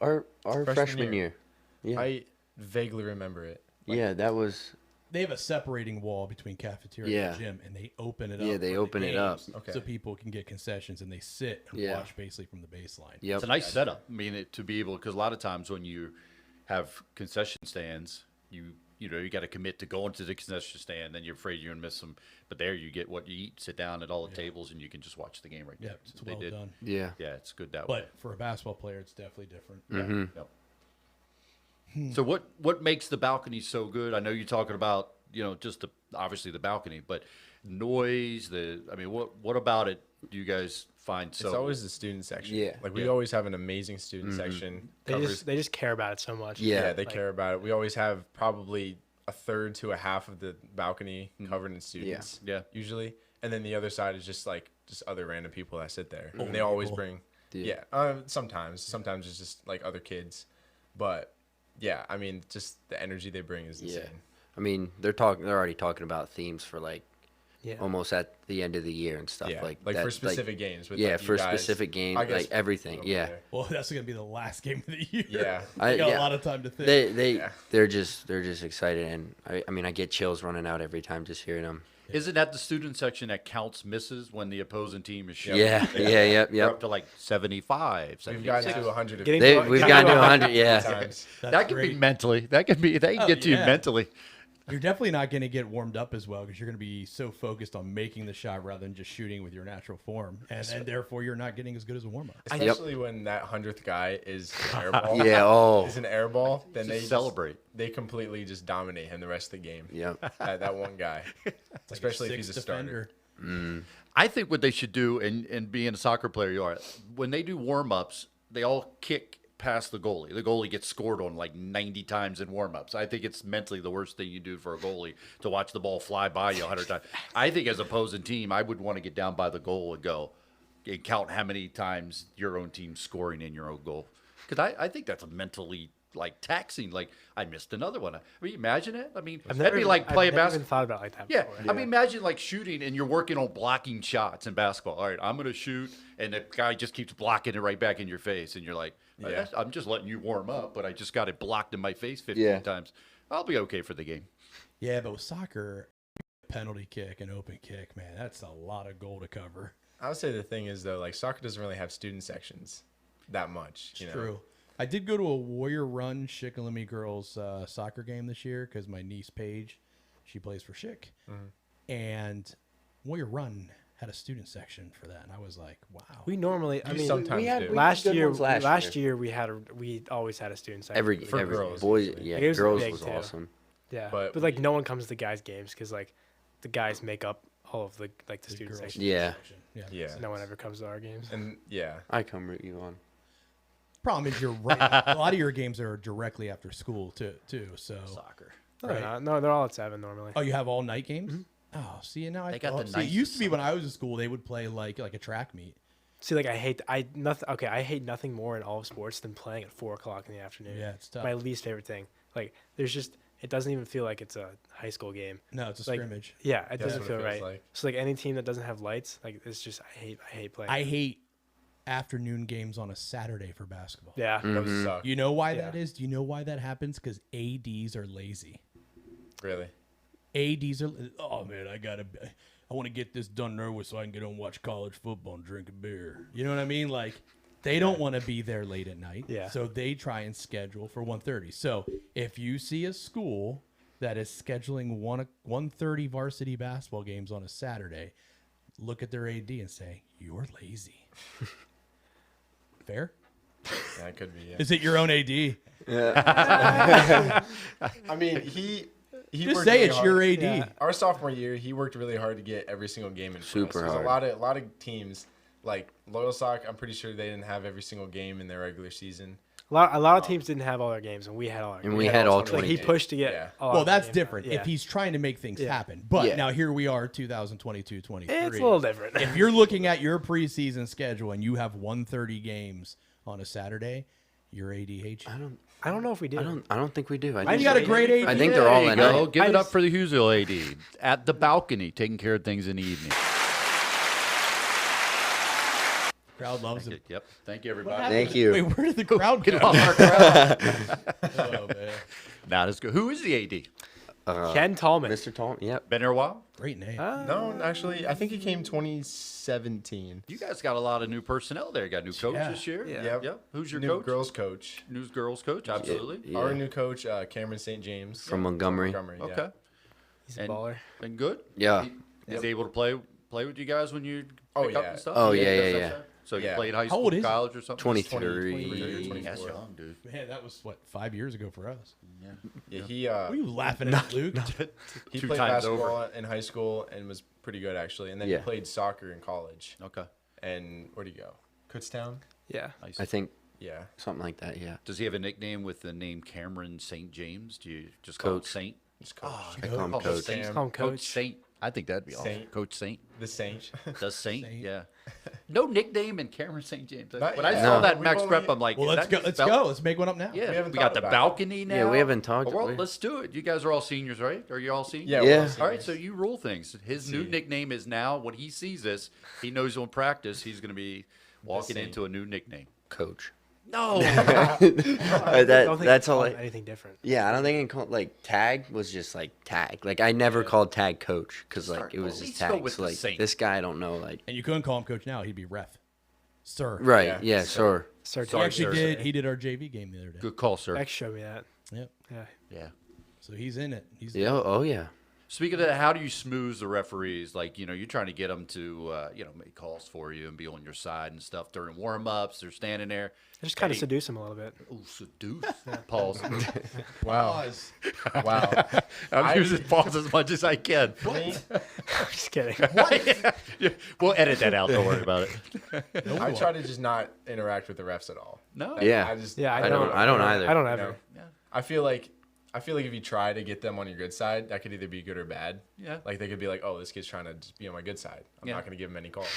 our freshman year. Yeah, I vaguely remember it. yeah, that was. They have a separating wall between cafeteria Yeah. and gym, and they open it up. Yeah, they for the open it up. games Okay. So people can get concessions, and they sit and Yeah. watch basically from the baseline. Yep. It's a nice setup. I mean, to be able, because a lot of times when you have concession stands, you got to commit to going to the concession stand, then you're afraid you're gonna miss them. But there, you get what you eat, sit down at all the tables, and you can just watch the game right Yeah, there. it's So well done. Yeah. Yeah, it's good that way. But for a basketball player, it's definitely different. Yeah. Yep. So what makes the balcony so good? I know you're talking about just obviously the balcony, but noise. What about it do you guys find so? It's always the student section. Yeah. Like we Yeah. always have an amazing student section. Covers, They just care about it so much. Yeah. yeah, they Like- care about it. We always have probably a third to a half of the balcony covered in students. Yeah. Usually. And then the other side is just other random people that sit there. Old And they always people. bring Yeah. sometimes it's just like other kids. But yeah, I mean just the energy they bring is insane. Yeah. I mean, they're already talking about themes for Yeah. almost at the end of the year and stuff Yeah. like Like that, for specific games. With yeah, like, you for guys. specific games, I guess like everything. over Yeah. there. Well, that's going to be the last game of the year. Yeah. They got Yeah. a lot of time to think. They they're just excited, and I mean I get chills running out every time just hearing them. Isn't that the student section that counts misses when the opposing team is shooting? Yeah, yep. They're up to like 75, We've 76. gotten to 100 Getting We've gotten to 100. Yeah. times. That's That can be great. mentally. That can get to you yeah. mentally. You're definitely not going to get warmed up as well because you're going to be so focused on making the shot rather than just shooting with your natural form, and therefore you're not getting as good as a warm up. Especially when that 100th guy is an air ball. Yeah. Oh. Is an air ball, then Just they celebrate. They completely just dominate him the rest of the game. Yep. That one guy, especially if he's a starter. I think what they should do, and being a soccer player you are, when they do warm-ups, they all kick past the goalie. The goalie gets scored on like 90 times in warm-ups. I think it's mentally the worst thing you do for a goalie to watch the ball fly by you 100 times. I think as opposing team, I would want to get down by the goal and go and count how many times your own team's scoring in your own goal. Because I think that's a mentally like taxing. Like I missed another one. I mean, imagine it. I mean, that'd be like playing I've never basketball. even thought about it like that Yeah. before. I mean, imagine like shooting and you're working on blocking shots in basketball. All right, I'm going to shoot, and the guy just keeps blocking it right back in your face, and you're like, I'm just letting you warm up, but I just got it blocked in my face 15 times. I'll be okay for the game. Yeah, but with soccer, penalty kick and open kick, man, that's a lot of goal to cover. I would say the thing is though, like soccer doesn't really have student sections that much. You know? True. I did go to a Warrior Run Shikellamy girls soccer game this year because my niece Paige, she plays for Schick, and Warrior Run had a student section for that, and I was like, wow. We normally, I mean, sometimes we had do. last good year, ones last year we always had a student section. Every girls, boys, usually. yeah, It was girls big, was too. awesome. Yeah, But but like no one comes to the guys' games because like the guys make up all of the student girls' section. Yeah, Yeah. Yeah. So no one ever comes to our games. And yeah. I come root you on. Problem is, you're right. A lot of your games are directly after school too. So Soccer. No, they're not. No, they're all at 7 normally. Oh, you have all night games? Oh, see, and now They got the see, it nights used of to be when I was in school, they would play like a track meet. See, like I hate nothing more in all of sports than playing at 4 o'clock in the afternoon. Yeah, it's tough. My least favorite thing. Like there's just it doesn't even feel like it's a high school game. No, it's a Like, scrimmage. Yeah, it That's doesn't what it feel feels right. like. So like any team that doesn't have lights, like it's just I hate playing. I hate afternoon games on a Saturday for basketball. yeah. Those suck. You know why Yeah. that is? Do you know why that happens? Because ADs are lazy. Really? ADs are. Oh man, I want to get this done early so I can get on and watch college football and drink a beer. You know what I mean? Like they don't want to be there late at night. Yeah. So they try and schedule for 1:30. So if you see a school that is scheduling 1:30 varsity basketball games on a Saturday, look at their AD and say, "You're lazy." Fair? Yeah, it could be. Yeah. Is it your own AD? I mean, he Just worked say really it's hard. your AD. Yeah. Our sophomore year, he worked really hard to get every single game in. for us. Super 'Cause hard. A lot of teams like Loyal Sock. I'm pretty sure they didn't have every single game in their regular season. A lot of teams didn't have all their games, and we had all our games. And we had all 20 Like he 20. pushed to get. Yeah. all Well, our that's games. different Yeah. if he's trying to make things Yeah. happen. But Yeah. now here we are, 2022, 23. It's a little different. If you're looking at your preseason schedule and you have 1:30 games on a Saturday, you're ADH. I don't know if we did. I don't think we do. I You think got a great AD. I think they're all There you in go. it. Give I it up just- for the Hughesville AD at the balcony, taking care of things in the evening. Crowd loves him. Yep. Thank you, everybody. Thank you. Wait, where did the crowd go? Off our crowd. Oh, man. Not as good. Who is the AD? Ken Tallman. Mr. Tallman. Yep. Been there a while? Great name. No, actually, I think he came 2017. You guys got a lot of new personnel there. You got a new coach Yeah. this year? Yep. Yep. Who's your New coach? girls coach. New girls coach, absolutely. Yeah. Our new coach, Cameron St. James From Montgomery. yeah. Okay. He's a And- baller. Been good? Yeah. He's able to play with you guys when you Oh, pick up yeah. and stuff? Oh, yeah. So you Yeah. played high How school, old is he? college, or something? 23. 23. That's young, dude. Man, that was, 5 years ago for us. Yeah, he What are you laughing at, Luke? he Two played times basketball in high school and was pretty good actually, and then Yeah. he played soccer in college. Okay. And where'd he go? Kutztown. Yeah. Nice. I think Yeah. something like that. Yeah. Does he have a nickname with the name Cameron St. James? Do you just call him Coach. Saint? Just coach. I call him Call him Coach. Saint. Sam. Call him Coach Coach. Saint. I think that'd be awesome. Saint. Coach Saint. The Saint. Does Saint? Saint. Yeah. No nickname in Cameron St. James. Not When I yet. saw No. that in Max We've Prep, only- I'm like, Well, is let's that go. Let's spelled- go. Let's make one up now. Yeah, haven't we got thought the about it. balcony now. Yeah, we haven't talked. Well, let's do it. You guys are all seniors, right? Are you all seniors? Yeah. Yeah. we're all All right, seniors. so you rule things. His new see. nickname is now, when he sees this, he knows on practice he's going to be walking Saint. into a new nickname. Coach. No. I don't think That's he all. called him anything different. Yeah, I don't think I can call like tag was just like tag. Like I never called tag coach because like it was At just least go tag. with So the like Saint. this guy, I don't know. Like And you couldn't call him coach now. He'd be ref. Sir. right, Yeah, yeah, sure. Sir He Sorry, actually sir. did. He did our JV game the other day. Good call, sir. Beck showed me that. Yep. Yeah. Yeah. So he's in it. He's Yeah, oh yeah. Speaking of that, how do you smooth the referees? Like, you're trying to get them to, make calls for you and be on your side and stuff during warm-ups. They're standing there. Just kind of seduce him a little bit. Oh, seduce. Pause. Wow. Pause. Wow. I'm using pause as much as I can. I'm just kidding. Yeah, we'll edit that out. Don't worry about it. I try to just not interact with the refs at all. No. Yeah. I just Yeah, I don't either. I don't you ever. know, I feel like if you try to get them on your good side, that could either be good or bad. Yeah. Like they could be like, oh, this kid's trying to just be on my good side. I'm Yeah. not going to give him any calls.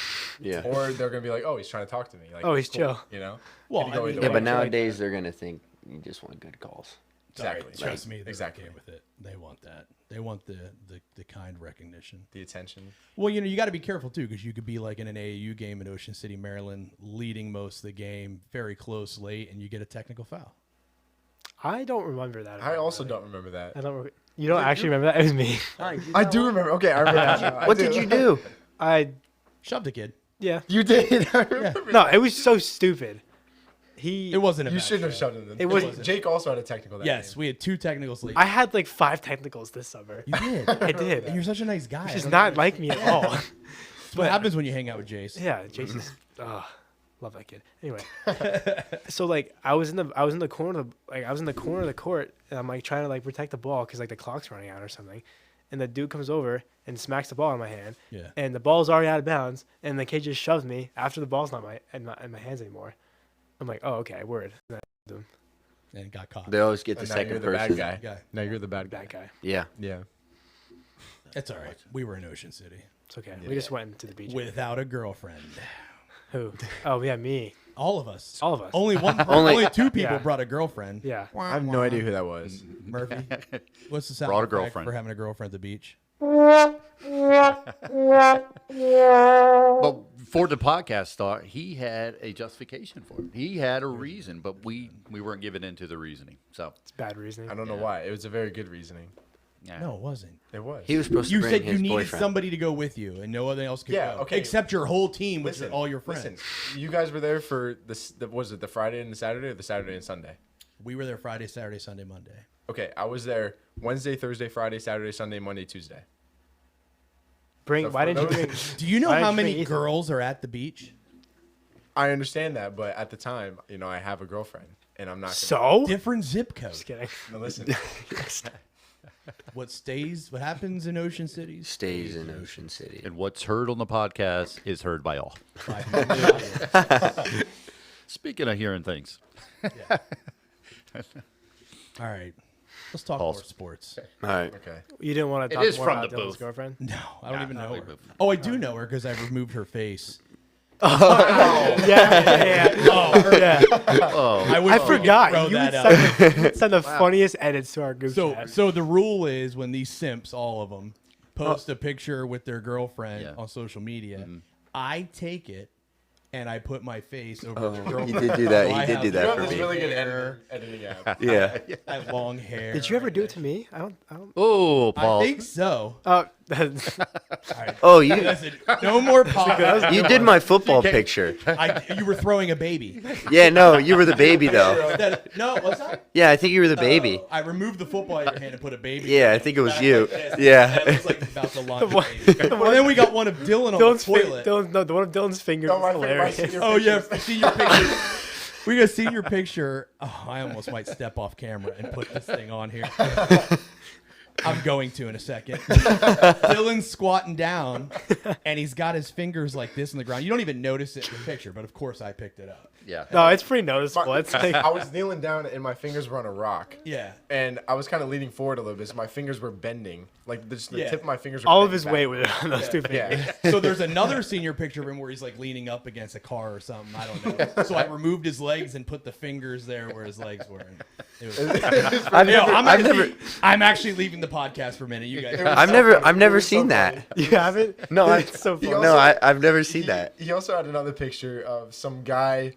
Yeah. Or they're going to be like, oh, he's trying to talk to me. Like, Oh, he's cool, chill. You know? Well, Could go I mean, either Yeah, way. but nowadays they're gonna think you just want good calls. Exactly. Trust me, they're Exactly. okay with it. They want that. They want the kind recognition. The attention. Well, you got to be careful too, because you could be like in an AAU game in Ocean City, Maryland, leading most of the game, very close late, and you get a technical foul. I don't remember that. I also don't remember that. I don't. You don't actually remember that? It was me. I do remember. Okay, I remember. What did you do? Shoved a kid. Yeah. You did. I remember. No, it was so stupid. It wasn't a You bad shouldn't have shove. shoved him. It wasn't. Jake also had a technical that Yes, game. we had 2 technicals late. I had like 5 technicals this summer. You did. I did. And you're such a nice guy. Which is not like me at all. That's what happens when you hang out with Jace. Yeah, Jason's. Love that kid. Anyway, so like I was in the corner of the court, and I'm like trying to like protect the ball because like the clock's running out or something, and the dude comes over and smacks the ball in my hand. Yeah. And the ball's already out of bounds, and the kid just shoves me after the ball's not in my hands anymore. I'm like, oh okay, word. And got caught. They always get the And now second you're the person. bad guy. Now you're the bad guy. Bad guy. Yeah. Yeah. It's all right. We were in Ocean City It's okay. We just went to the beach. without a girlfriend. Who? Oh yeah, me. All of us. All of us. Only one. Only- only 2 people Yeah. brought a girlfriend. Yeah. I have no idea who that was. Murphy. What's the sound Brought a effect girlfriend. for having a girlfriend at the beach? But for the podcast start, he had a justification for it. He had a reason, but we weren't giving into the reasoning. So It's bad reasoning. I don't know why. It was a very good reasoning. yeah. No, it wasn't. It was. He was supposed to You bring said you his needed boyfriend. somebody to go with you, and no one else could Yeah, go. okay. Except your whole team, which is all your friends. Listen, you guys were there for was it the Friday and the Saturday or the Saturday and Sunday? We were there Friday, Saturday, Sunday, Monday. Okay, I was there Wednesday, Thursday, Friday, Saturday, Sunday, Monday, Tuesday. So Why for didn't you those- bring? Do you know Why how didn't you many bring Ethan? girls are at the beach? I understand that, but at the time, I have a girlfriend, and I'm not. So? Different zip code. Just kidding. Gonna listen. What happens in Ocean City Stays in Ocean City. And what's heard on the podcast is heard by all. Speaking of hearing things, All right. Let's talk more Pulse. All sports. right. Okay. You didn't want to It talk is more from about the Dylan's booth. girlfriend? No, I don't even know we her. move. Oh, I do know her because I removed her face. Yeah. Oh, yeah. oh, would I freaking forgot. throw You would that out. send the funniest edits to our group So, chat. so the rule is when these simps, all of them, post a picture with their girlfriend Yeah. on social media, I take it and I put my face over Oh, their he girlfriend. did do that. So I He did have do You that have for this me. really good hair. editing app. Yeah. I have long hair. Did you ever do it to me? I don't. oh, Paul. I think so. Oh, you Listen, no more pause. you did my football picture. You were throwing a baby. Yeah, no, you were the baby though. No, what's that? Yeah, I think you were the baby. I removed the football out of your hand and put a baby. Yeah, I think it was you. Like this. Yeah. That was like about to launch a baby. Well, then we got one of Dylan on Dylan's the toilet. the one of Dylan's fingers No, is my hilarious. your Oh yeah, pictures. see your picture. We got senior picture. Oh, I almost might step off camera and put this thing on here. I'm going to in a second. Dylan's squatting down, and he's got his fingers like this in the ground. You don't even notice it in the picture, but of course I picked it up. Yeah. No, it's pretty noticeable. It's like I was kneeling down and my fingers were on a rock. Yeah. And I was kind of leaning forward a little bit, so my fingers were bending. Like the Yeah. tip of my fingers were all of bending his back. weight was on those two fingers. Yeah. So there's another senior picture of him where he's like leaning up against a car or something. I don't know. So I removed his legs and put the fingers there where his legs were. It was, I'm actually leaving the podcast for a minute. You guys. I've never seen that. You haven't? No, it's so funny. No, I've never seen that. He also had another picture of some guy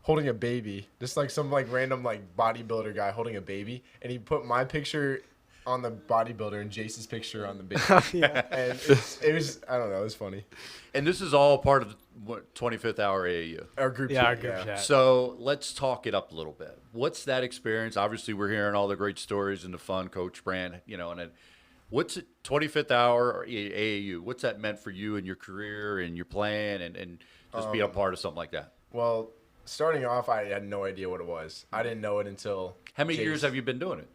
holding a baby, just like some like random like bodybuilder guy holding a baby, and he put my picture on the bodybuilder and Jace's picture on the baby. Yeah. And it was I don't know, it was funny. And this is all part of the 25th hour AAU. Our group Yeah, chat, our group chat. So let's talk it up a little bit. What's that experience? Obviously, we're hearing all the great stories and the fun, Coach Brand, and then What's it, 25th hour or AAU? What's that meant for you and your career and your plan and just being a part of something like that? Well, starting off, I had no idea what it was. I didn't know it until. How many years have you been doing it?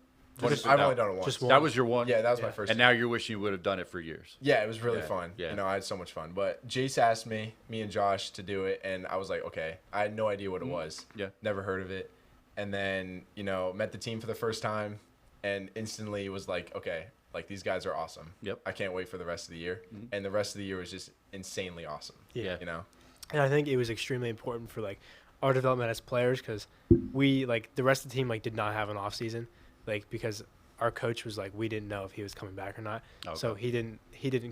I've only done it once. Just one. That was your one? Yeah, that was my first. And now you're wishing you would have done it for years. Yeah, it was really Yeah, fun. yeah. You know, I had so much fun. But Jace asked me and Josh to do it, and I was like, okay. I had no idea what it was. Yeah. Never heard of it. And then, you know, met the team for the first time, and instantly was like, okay, like these guys are awesome. Yep. I can't wait for the rest of the year. And the rest of the year was just insanely awesome. Yeah. You know? And I think it was extremely important for like our development as players because we like the rest of the team like did not have an off season, like because our coach was like we didn't know if he was coming back or not. Okay. So he didn't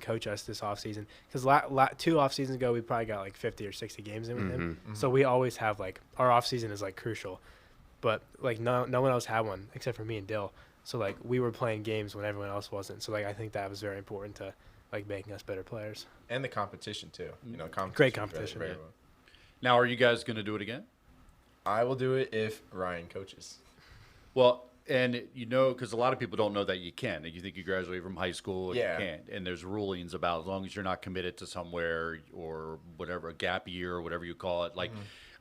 coach us this off season because 2 off seasons ago we probably got like 50 or 60 games in with him. So we always have like our off season is like crucial, but like no one else had one except for me and Dill. So like we were playing games when everyone else wasn't. So like I think that was very important to like making us better players. And the competition, too. You know, competition. Great competition, Very yeah. well. Now, are you guys going to do it again? I will do it if Ryan coaches. Well, and you know, because a lot of people don't know that you can. You think you graduate from high school and Yeah. you can't. And there's rulings about as long as you're not committed to somewhere or whatever, a gap year or whatever you call it. Like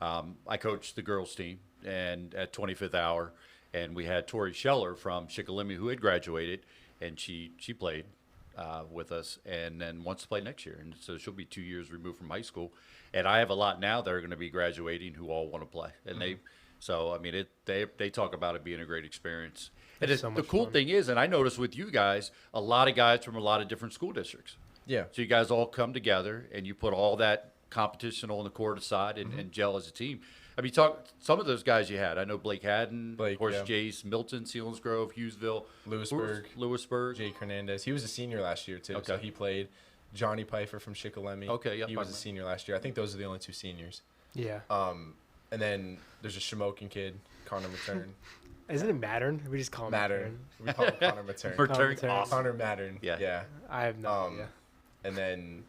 I coached the girls team and at 25th hour, and we had Tori Scheller from Shikellamy who had graduated, and she played with us and then wants to play next year. And so she'll be 2 years removed from high school. And I have a lot now that are going to be graduating who all want to play. And so, I mean, they talk about it being a great experience. And It's so the much cool fun. thing is, and I noticed with you guys, a lot of guys from a lot of different school districts. Yeah. So you guys all come together and you put all that competition on the court aside and gel as a team. I mean, some of those guys you had. I know Blake Haddon, Blake, of course, yeah. Jace, Milton, Selinsgrove, Hughesville, Lewisburg. Jake Hernandez. He was a senior last year, too. So Okay. he played. Johnny Pfeiffer from Shikellamy. Okay, yep, He was I a senior last year. I think those are the only 2 seniors. Yeah. And then there's a Shamokin kid, Connor Matern. Isn't it Mattern? We just call him Mattern. We call him Connor Matern. Return, Return. awesome. Connor Mattern. Yeah. Yeah. I have no idea. And then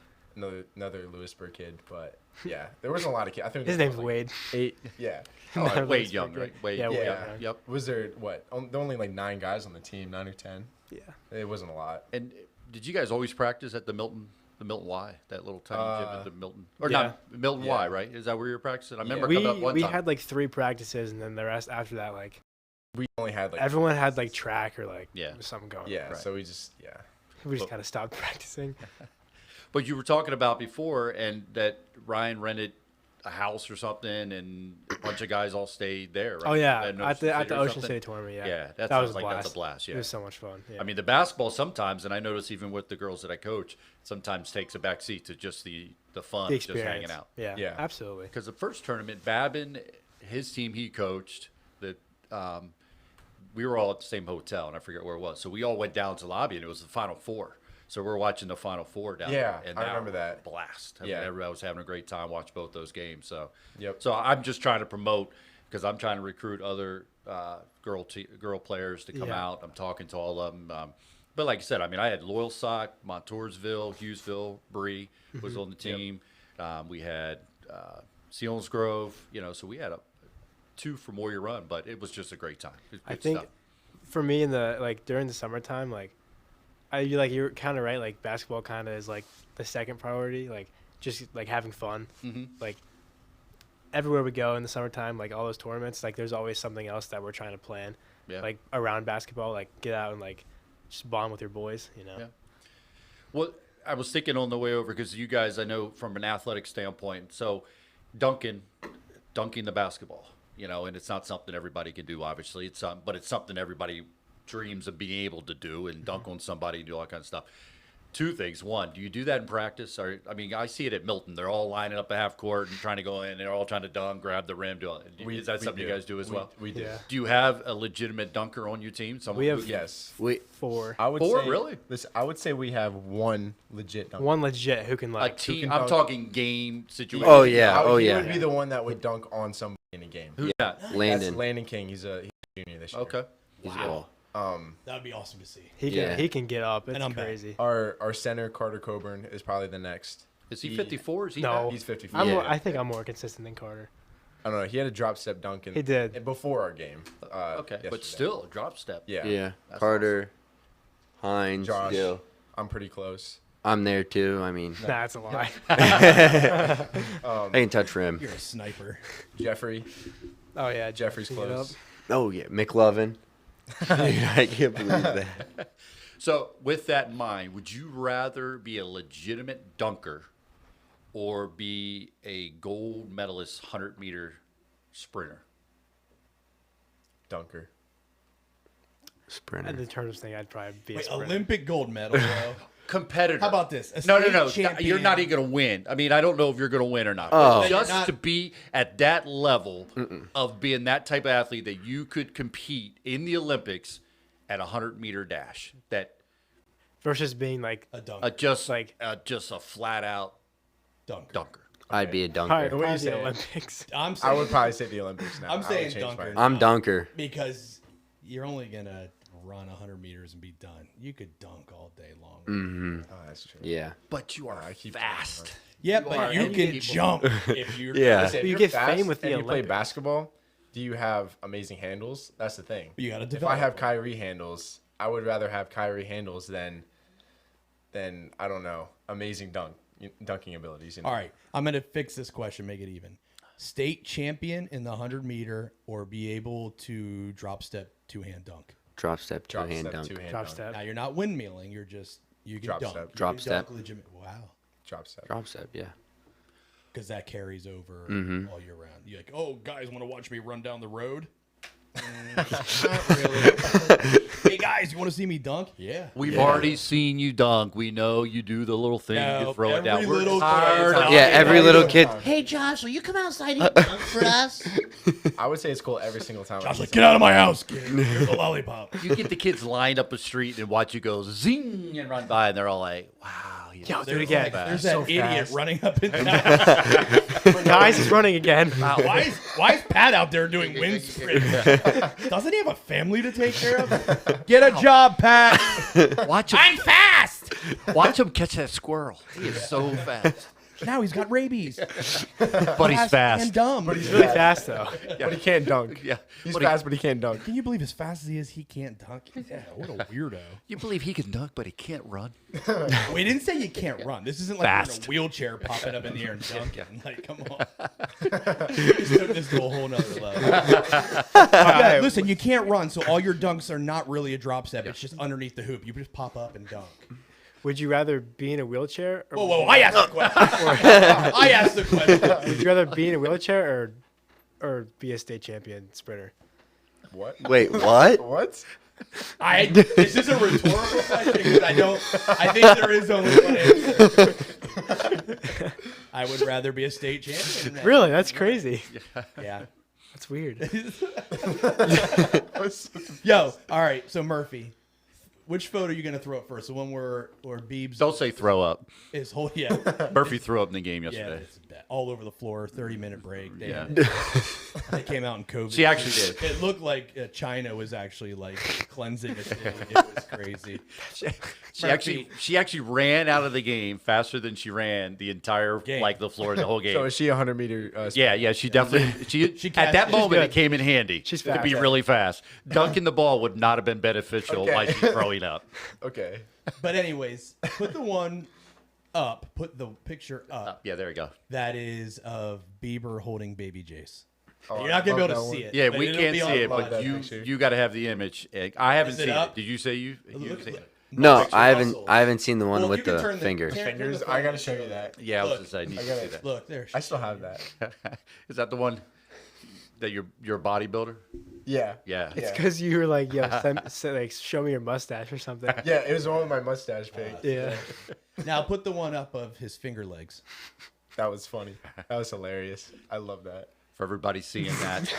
another Lewisburg kid. But yeah, there wasn't a lot of kids. I think His there name's was Wade. 8. Yeah. Not Wade Lewisburg Young, kid. right? Wade, Yeah, Wade yeah. Young. Yep. Was there, what? Only like 9 guys on the team, 9 or 10. Yeah. It wasn't a lot. And did you guys always practice at the Milton Y, that little tiny gym at the Milton, or yeah. not Milton Yeah. Y, right? Is that where you were practicing? I remember We coming up one time. had like 3 practices and then the rest after that like We only had like. everyone had like track or like Yeah. something going. Yeah, Right. so we just, yeah. We just kind of stopped practicing. But you were talking about before, and that Ryan rented a house or something, and a bunch of guys all stayed there. Right? Oh yeah, At at the or Ocean something? City tournament. Yeah. Yeah, that was sounds like that's a blast. Yeah. It was so much fun. Yeah. I mean, the basketball sometimes, and I notice even with the girls that I coach, sometimes takes a back seat to just the fun the of just experience. hanging out. Yeah. Yeah. Absolutely. Because the first tournament, Babin, his team he coached, that we were all at the same hotel, and I forget where it was. So we all went down to the lobby, and it was the Final Four. So we're watching the Final Four down Yeah, there. And I remember that. Blast. I Yeah. mean, everybody was having a great time, watched both those games. So, Yep. so I'm just trying to promote, because I'm trying to recruit other girl players to come Yeah. out. I'm talking to all of them. But like I said, I mean, I had Loyalsock, Montoursville, Hughesville, Bree was on the team. We had Selinsgrove, so we had 2 from Warrior Run, but it was just a great time. It was I good think stuff. for me in the like during the summertime, like you're kind of right. Like basketball kind of is like the second priority. Like just like having fun. Mhm. Like everywhere we go in the summertime, like all those tournaments, like there's always something else that we're trying to plan. Yeah. Like around basketball, like get out and like just bond with your boys. Yeah. Well, I was thinking on the way over, because you guys, I know from an athletic standpoint, so dunking the basketball, and it's not something everybody can do, obviously. But it's something everybody dreams of being able to do, and dunk on somebody and do all that kind of stuff. 2 things. One, do you do that in practice? Or, I mean, I see it at Milton. They're all lining up a half court and trying to go in. They're all trying to dunk, grab the rim. Is that something you guys do as well? We do. Yeah. Do you have a legitimate dunker on your team? Someone We who have- can- Yes. 4. I would 4, say, really? Listen, I would say we have one legit dunker. One legit who can a like team. can I'm dunk. talking game situation. Oh, yeah. He yeah. would be the one that would dunk on somebody in a game. Who's that? That's Landon. Landon King. He's a junior this year. Okay. Wow. That would be awesome to see. Yeah. he can get up. It's And I'm back. crazy. Our center Carter Coburn is probably the next. Is he 54? Is he No. He's 54. I think I'm more consistent than Carter. I don't know. He had a drop step dunk He did. before our game. Okay, yesterday. but still a drop step. Yeah. Yeah. That's Carter, Heinz, Josh. Dill. I'm pretty close. I'm there too. I mean, Nah, that's a lie. I can touch rim. You're a sniper. Jeffrey. Oh yeah, Jeffrey's Pick it close. up. Oh yeah, McLovin. Dude, I can't believe that. So, with that in mind, would you rather be a legitimate dunker or be a gold medalist 100-meter sprinter? Dunker. And Sprinter. the terms thing, I'd probably be a Wait, sprinter. Olympic gold medal, though. Competitor. How about this? A No. state champion. You're not even going to win. I mean, I don't know if you're going to win or not. Oh. But just You're not- to be at that level of being that type of athlete that you could compete in the Olympics at a 100-meter dash. That Versus being like, A dunk. just Like- just a flat-out dunker. dunker. I'd be a dunker. probably, The way you probably say the it. Olympics. I'm saying, I would probably say the Olympics now. I'm I would saying change dunker. mine. I'm dunker. because you're only going to run 100 meters and be done. You could dunk all day long. Mm-hmm. Oh, that's true. Yeah. But you are I keep fast. Yeah, You are but you can unbeatable. jump if you're Yeah. Listen, if You you're get fast fame with the and you play Olympics. basketball, do you have amazing handles? That's the thing. You got to If develop. I have them. Kyrie handles, I would rather have Kyrie handles than I don't know, amazing dunking abilities. You know? All right, I'm going to fix this question, make it even. State champion in the 100 meter or be able to drop step two-hand dunk. Drop step, Drop two-hand step, dunk. two-hand Drop dunk. step. Now you're not windmilling, you can Drop dunk. step. You Drop can step. dunk legit- wow. Drop step. Drop step, yeah. Because that carries over Mm-hmm. all year round. You're like, oh, guys want to watch me run down the road? Not really. Hey, guys, you want to see me dunk? Yeah. We've already seen you dunk. We know you do the little thing. No, you throw it down. every We're little tired. kid- of- Yeah, every little kid. Hey, Josh, will you come outside and dunk for us? I would say it's cool every single time. I was like, get out of my house, kid. Here's a lollipop. You get the kids lined up the street and watch you go zing and run by, and they're all like, "Wow, you Yo, know, do it again. There's fast." that idiot fast. running up and down. Guys, he's running again. why is Pat out there doing wind sprints? Doesn't he have a family to take care of? Get a job, Pat. Watch him. I'm fast. Watch him catch that squirrel. He is so fast, Now he's got rabies. but he's and fast. dumb. But he's Really fast though. But he can't dunk. Yeah, He's but he- fast, but he can't dunk. Can you believe as fast as he is, he can't dunk? Yeah, what a weirdo. You believe he can dunk, but he can't run? We didn't say you can't run. This isn't like you're in Fast. a wheelchair popping up in the air and dunking. Like, come on. You just took this to a whole nother level. Yeah, listen, you can't run, so all your dunks are not really a drop step. It's just underneath the hoop. You just pop up and dunk. Would you rather be in a wheelchair? Or Whoa, I asked the question. I asked the question. Would you rather be in a wheelchair or be a state champion sprinter? What? Wait, what? What? This is a rhetorical question because I think there is only one answer. I would rather be a state champion. than- Really? That's crazy. Yeah. That's weird. Yo, all right. So Murphy, which photo are you gonna throw up first? The one where Biebs Don't say throw up. is whole. Yeah. Murphy threw up in the game Yeah, yesterday. it's bad. All over the floor. 30-minute break. Yeah. They came out in COVID. She actually did. It looked like China was actually like cleansing a city. It was crazy. She actually ran out of the game faster than she ran the entire Game. like the floor of the whole game. So is she a 100-meter? Yeah, she definitely. She catches- at that she's moment good. it came in handy. She's to fast. be really fast. Dunking the ball would not have been beneficial Okay. while she's throwing up. Okay. But anyways, put the one up. Put the picture up. Yeah, there you go. That is of Bieber holding baby Jace. Oh, You're not gonna be I able to love see that it. Yeah, but we it'll can't be see on it, the but that you picture. you got to have the image. I haven't Is it seen up? it. Did you say you? Look seen at it? No, Picture I haven't. muscle. I haven't seen the one Well, with you can the turn fingers. turn Fingers. the I gotta photo. show you that. Yeah, I was Look, just saying. You I can got see it. that. Look there. I still have that. Is that the one that you're a bodybuilder? Yeah. Yeah. It's Yeah. because you were like, yo, like, show me your mustache or something. Yeah, it was the one with my mustache pic. Yeah. Now put the one up of his finger legs. That was funny. That was hilarious. I love that. For everybody seeing that,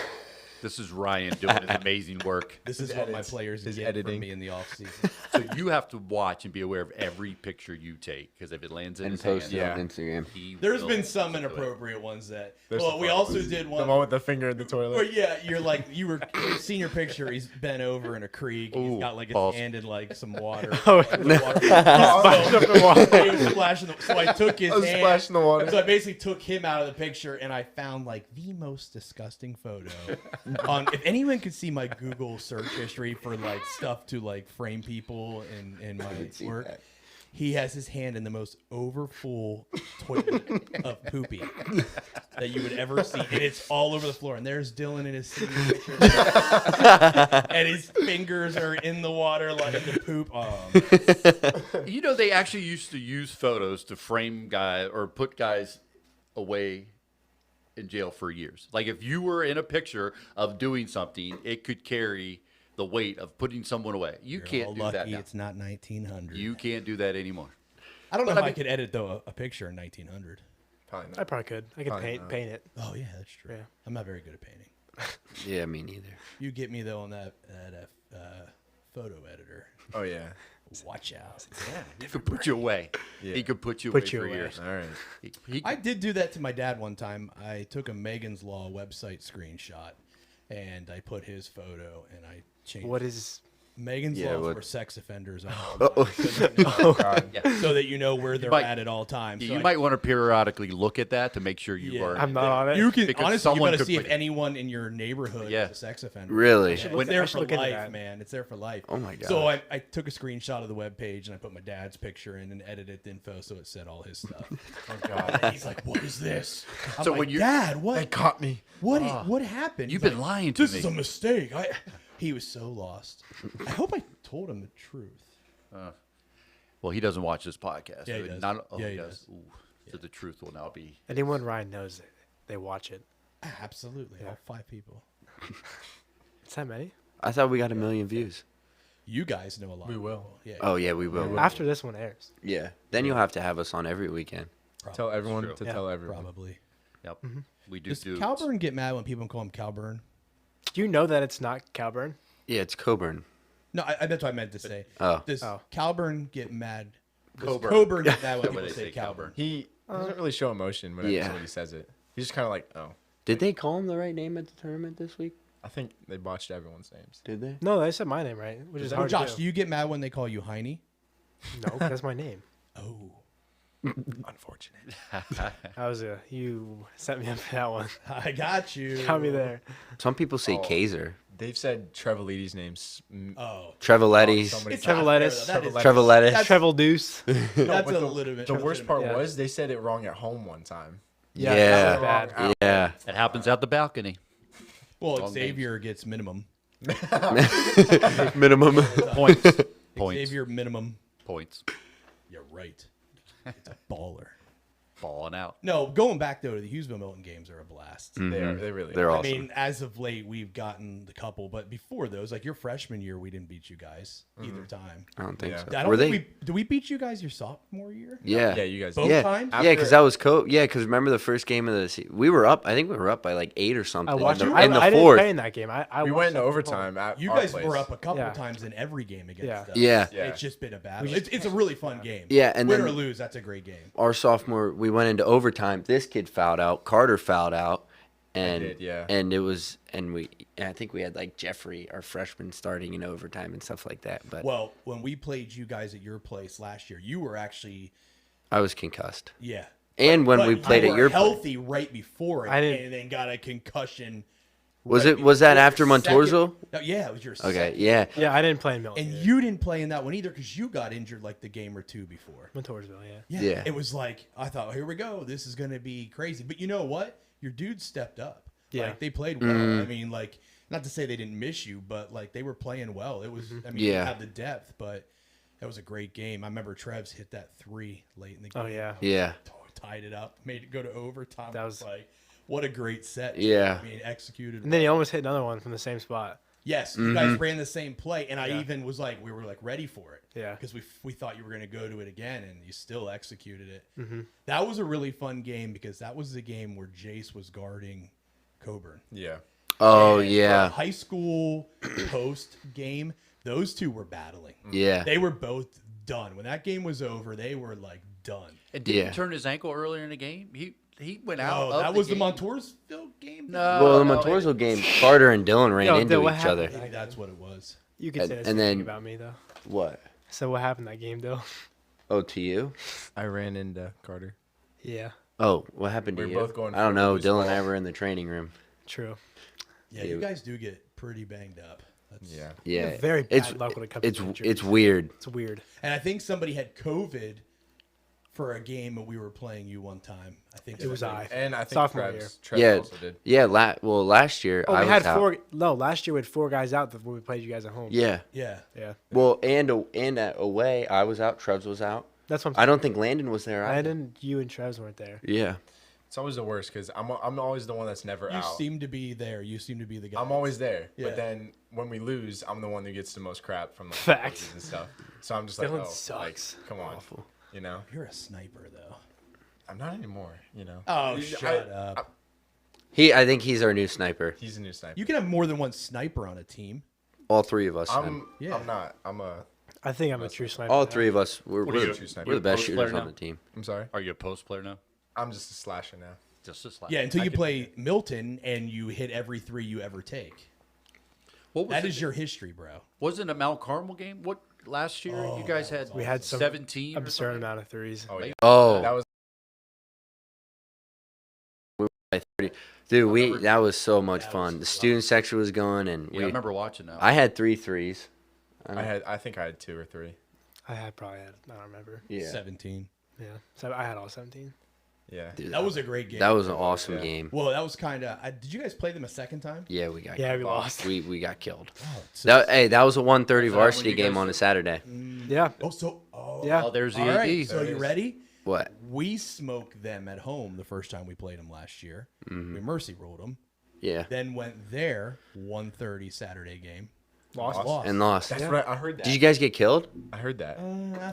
this is Ryan doing his amazing work. This is His what my edits, players his get editing. from me in the offseason. So you have to watch and be aware of every picture you take because if it lands in And his post hand, it on Instagram. he There's will been some do it. inappropriate ones that. There's Well, some we funny also ones. did The one. one with the finger in the toilet. Where, yeah, you're like you were senior picture. He's bent over in a creek. And Ooh, he's got like his balls. hand in like some water. Oh, Like, the water. Splash up the water. He was splashing. So I took his I was hand. splashing the water. So I basically took him out of the picture, and I found like the most disgusting photo If anyone could see my Google search history for like stuff to like frame people in my work, he has his hand in the most overfull toilet of poopy that you would ever see, and it's all over the floor. And there's Dylan in his singing picture, and his fingers are in the water like the poop. You know, they actually used to use photos to frame guys or put guys away in jail for years. Like if you were in a picture of doing something, it could carry the weight of putting someone away. You can't do lucky that now. it's not 1900. You can't do that anymore. I don't know if I could edit though a picture in 1900. Probably I not. probably could. I could Probably paint it. Oh yeah, that's true. Yeah. I'm not very good at painting. Yeah, me neither. You get me though on that photo editor. Oh yeah. Watch out. He could put you away. Yeah. He could put you Put away you for away. years. All right. I did do that to my dad one time. I took a Megan's Law website screenshot, and I put his photo, and I changed. What is? Megan's Yeah, Law what- for sex offenders? Oh. So that you know where they're might- at all times. So You I- might want to periodically look at that to make sure you Yeah. are. I'm not on it. You can Because honestly, you someone gotta could see if put- anyone in your neighborhood Yeah. is a sex offender. Really? Yeah, look- it's there I should for look into life, that. man. It's there for life. Oh my god. So I took a screenshot of the webpage and I put my dad's picture in and edited the info so it said all his stuff. Oh god. And he's like, "What is this?" I'm So like, when you- Dad, They what? caught me. What happened? You've He's been like, lying to This me. is a mistake. He was so lost. I hope I told him the truth. Well, he doesn't watch this podcast. Yeah, he so does. Not, oh, Yeah, he he does. does. Ooh. So the truth will now be. Anyone Ryan knows it. They watch it. Absolutely, all 5 people. Is that many? I thought we got 1 million views. You guys know a lot. We of will. people. Yeah. Oh yeah, we will. After this one airs. Yeah. Then you'll have to have us on every weekend. Tell everyone true. to Yeah. tell everyone. Probably. Yep. Mm-hmm. We do Does do. Calburn get mad when people call him Calburn? Do you know that it's not Calburn? Yeah, it's Coburn. No, that's what I meant to say. Oh. Does Oh. Calburn get mad? Does Coburn. Coburn get mad when When people they say say Calburn? He doesn't really show emotion whenever Yeah. somebody says it. He's just kind of like, oh. Did they call him the right name at the tournament this week? I think they botched everyone's names. Did they? No, they said my name right, which is So, hard Josh, to do you get mad when they call you Heiney? do. No, that's my name. Oh. Unfortunate. That was you set me up for that one. I got you. Got me there. Some people say Oh. Kaiser. They've said Trevoliti's names. Oh. Trevoletti's. somebody- It's not Treble fair, lettuce. though. That is- Trevolettis. That's- Treble deuce. That's but a the- little bit. The worst part Yeah. was they said it wrong at home one time. Yeah. that was bad. Wrong out. Yeah. It happens out the balcony. Well, Long Xavier gets minimum. Minimum. Points. Points. Xavier minimum. Points. You're right. It's a baller. Falling out. No, going back though to the Hughesville Milton games are a blast. They are. They really They're are. awesome. I mean, as of late, we've gotten the couple, but before those, like your freshman year, we didn't beat you guys either time. I don't think Yeah. so. I don't Were think they? did we beat you guys your sophomore year? Yeah. Yeah, you guys. Both Yeah. times? Yeah, because that was Yeah, because remember the first game of the season? We were up. I think we were up by like 8 or something. I watched in it. the, in the I didn't fourth. play in that game. I We watched went into that from overtime at You our guys place. were up a couple Yeah. times in every game against Yeah. us. Yeah. Yeah. It's just been a battle. We just- It's a really fun game. Yeah, and Win then- or lose, that's a great game. Our sophomore, we went into overtime. This kid fouled out. Carter fouled out. And did, yeah. and it was I think we had like Jeffrey, our freshman, starting in overtime and stuff like that. But Well, when we played you guys at your place last year, you were actually I was concussed. yeah. And when But we played you at were your place, healthy right before it, I didn't- and then got a concussion. was right that before after your second- Montorzo? No, yeah, it was your Okay, second. yeah. Yeah, I didn't play in Milton. And you didn't play in that one either because you got injured like the game or two before. Montoursville, yeah. Yeah. It was like I thought, here we go. This is going to be crazy. But you know what? Your dudes stepped up. Yeah. Like they played well. I mean, like not to say they didn't miss you, but like they were playing well. It was. I mean, you Yeah. have the depth, but that was a great game. I remember Trev's hit that 3 late in the game. Oh yeah. Yeah. Tied it up, made it go to overtime. That That was- was like, what a great set. Yeah. I mean, executed. And then he almost hit another one from the same spot. Yes, you guys ran the same play, and I Yeah. even was like, we were like ready for it. Yeah. Because we thought you were going to go to it again, and you still executed it. That was a really fun game because that was the game where Jace was guarding Coburn. Yeah. Oh And yeah. for a high school post game, those two were battling. Yeah. They were both done. When that game was over, they were like done. And did he Yeah. turn his ankle earlier in the game? He went out. Oh, of that was game. the Montoursville game? No. Well, the no, Montorzo game, Carter and Dylan ran Yo, into what each happened? other. Maybe that's what it was. You could And- say the and same then- thing about me though. What? So what happened that game, Dill? Oh, to you? I ran into Carter. Yeah, Oh, what happened to We you? were both going I don't for know. loose Dylan and I ball. were in the training room. true. Yeah, you guys do get pretty banged up. That's, Yeah. Yeah, Very bad luck when it comes it's to injuries. it's weird. It's weird. And I think somebody had COVID for a game that we were playing you one time. I think It was somebody- I. And I think Sophomore Trev Yeah, also did. yeah. Last year Oh, I we was had out. 4. No, last year we had 4 guys out when we played you guys at home. Yeah. Yeah. Yeah. Well, and at away, I was out. Trevs was out. That's what I'm I saying. don't think Landon was there. Either. Landon, you and Trevs weren't there. Yeah. It's always the worst because I'm always the one that's never You out. seem to be there. You seem to be the guy. I'm always there, Yeah. but then when we lose, I'm the one who gets the most crap from the Facts. coaches and stuff. So I'm just like, Dylan oh, sucks. like, come on, you know. You're a sniper, though. I'm not anymore, you know. Oh, shut up. I think he's our new sniper. He's a new sniper. You can have more than one sniper on a team. All 3 of us. I'm Yeah. not. I think I'm a true sniper. All now. 3 of us. We're are the you, true sniper? we're the best Post shooters player on now? the team. I'm sorry. Are you a post player now? I'm just a slasher now. Just a slap. Yeah, until I you could play Milton and you hit every 3 you ever take. What was That it? is your history, bro. Wasn't a Mount Carmel game? What last year? you guys had We had some 17 or absurd something? amount of threes. Oh yeah. Oh, That was by 30. Dude, that was so much fun. The student section was going, and Yeah, I remember watching that. I had 3 threes. I think I had 2 or 3. I probably had. I don't remember. Yeah, 17. Yeah. So I had all 17. Yeah. Dude, That was a great game. that was an awesome Yeah. game. Well, that was kind of. Did you guys play them a second time? Yeah, we got Yeah, we lost. we got killed. Oh, That was a 1:30 that when varsity you game guys- on a Saturday. Yeah. Yeah. Oh, there's the All AD. right. So you ready? What? We smoked them at home the first time we played them last year. Mm-hmm. We mercy rolled them. Yeah, Then went there 1:30 Saturday game. Lost. and lost. That's right. I heard that. Did you guys get killed? I heard that.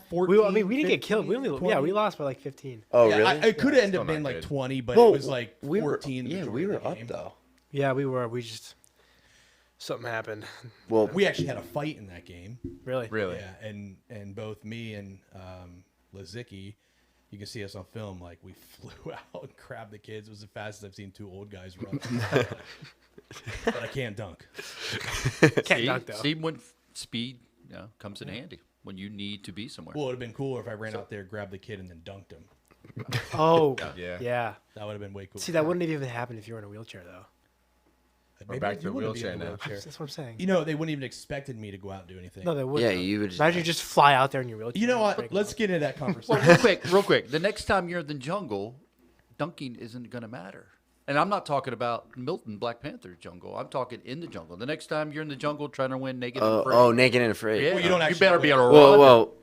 14, We didn't get killed. We only 20. we lost by like 15. Oh, Yeah, really? it could have ended still up being not like good. 20, but Well, it was like 14. we were, the yeah, majority we of were the up game. though. Yeah, we were. We just something happened. Well, We actually had a fight in that game. Really. Really? Yeah, and both me and Lazicki, you can see us on film. Like we flew out and grabbed the kids. It was the fastest I've seen 2 old guys run. But I can't dunk. Can't dunk though. See when speed comes in handy when you need to be somewhere. Well, it would have been cooler if I ran out there, grabbed the kid, and then dunked him. Oh. Yeah. Yeah. That would have been way cooler. See, that wouldn't have even happened if you were in a wheelchair though. Maybe back to you the wouldn't be wheelchair in the now. wheelchair. That's what I'm saying. You know, they wouldn't even expected me to go out and do anything. No, they wouldn't. yeah, though. you would just. Imagine you just fly out there in your wheelchair. You know and what? break Let's them. get into that Well, conversation. real quick. The next time you're in the jungle, dunking isn't going to matter. And I'm not talking about Milton Black Panther jungle. I'm talking in the jungle. The next time you're in the jungle trying to win naked and free. Oh, naked and afraid. yeah, Well, you don't you actually better know be it. able to run. Well,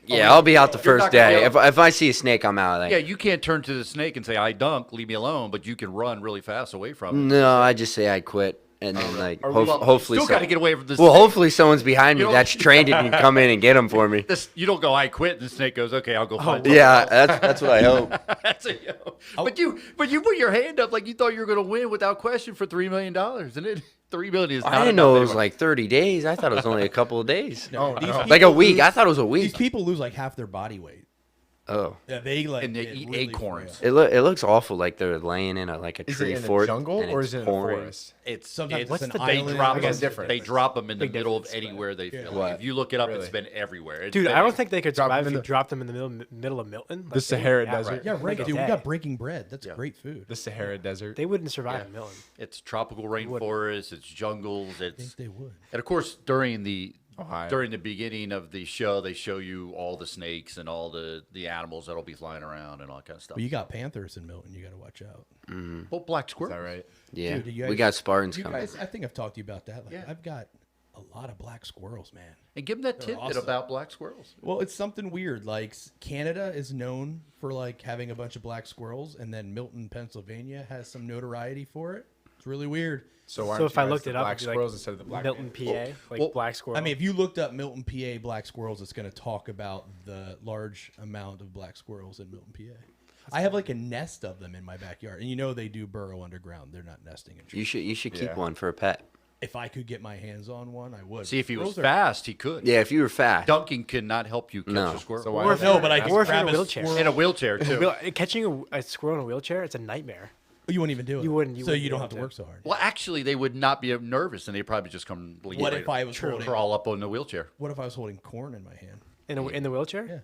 yeah, I'll be out the You're first not gonna day. be able- If I see a snake, I'm out. Like, Yeah, you can't turn to the snake and say, I dunk, leave me alone, but you can run really fast away from it. no, I just say I quit, and then like Well, hopefully, still got to get away from this. well, hopefully someone's behind me You don't- that's trained and can come in and get them for me. You don't go, I quit, and the snake goes, okay, I'll go find Yeah, that's what I hope. That's a, but you put your hand up like you thought you were going to win without question for $3 million, and it $3 million is not I didn't know it enough was anyway. like 30 days. I thought it was only a couple of days. Oh, These no. Like a people week. lose- I thought it was a These week. people lose like half their body weight. Oh, Yeah, they like And they get eat really acorns. frail. it looks awful. Like they're laying in a Is tree it in the fort. jungle and or it's is it in pouring. the forest? It's Sometimes it's, it's an they island. drop I guess them. different. They drop them in the Big middle of difference, but- anywhere they feel. What? Like. If you look it up, Really? it's been everywhere. It's Dude, been- I don't think they could Drop survive them if in you the- dropped them in the middle of Milton. The Sahara Desert. right. Yeah, right, Like a dude. We day. got breaking bread. That's Yeah. great food. The Sahara Desert. They wouldn't survive Yeah. in Milton. It's tropical rainforests. It's jungles. I think It's they would. and of course during the Ohio. beginning of the show, they show you all the snakes and all the animals that'll be flying around and all that kind of stuff. But you got panthers in Milton. You got to watch out. Well, black Is squirrel. that right? Yeah, Dude, you we guys- got Spartans You coming. guys, I think I've talked to you about that. Like, Yeah. I've got a lot of black squirrels, man. And give them that They're tidbit awesome. about black squirrels. Well, it's something weird. Like Canada is known for like having a bunch of black squirrels, and then Milton, Pennsylvania, has some notoriety for it. It's really weird. So, why So aren't if you I guys looked the it up, black it'd be like squirrels instead of the black Milton, man? PA, like Well, black squirrel. I mean, if you looked up Milton, PA, black squirrels, it's going to talk about the large amount of black squirrels in Milton, PA. I have like a nest of them in my backyard, and you know they do burrow underground. They're not nesting in trees. You should keep Yeah. one for a pet. If I could get my hands on one, I would. See, if he was Squirrels are- fast, he could. Yeah, if you were fast. Dunking could not help you catch No. a squirrel. So why Or not? if No, but I or can if you're grab in a a wheelchair. squirrel. In a wheelchair too. Catching a squirrel in a wheelchair, it's a nightmare. Oh, you wouldn't even do it. You wouldn't- so wouldn't you be don't able have to to. work so hard. Well, actually, they would not be nervous, and they'd probably just come. What if I was holding? crawl up on the wheelchair? What if I was holding corn in my hand? In the wheelchair? Yeah.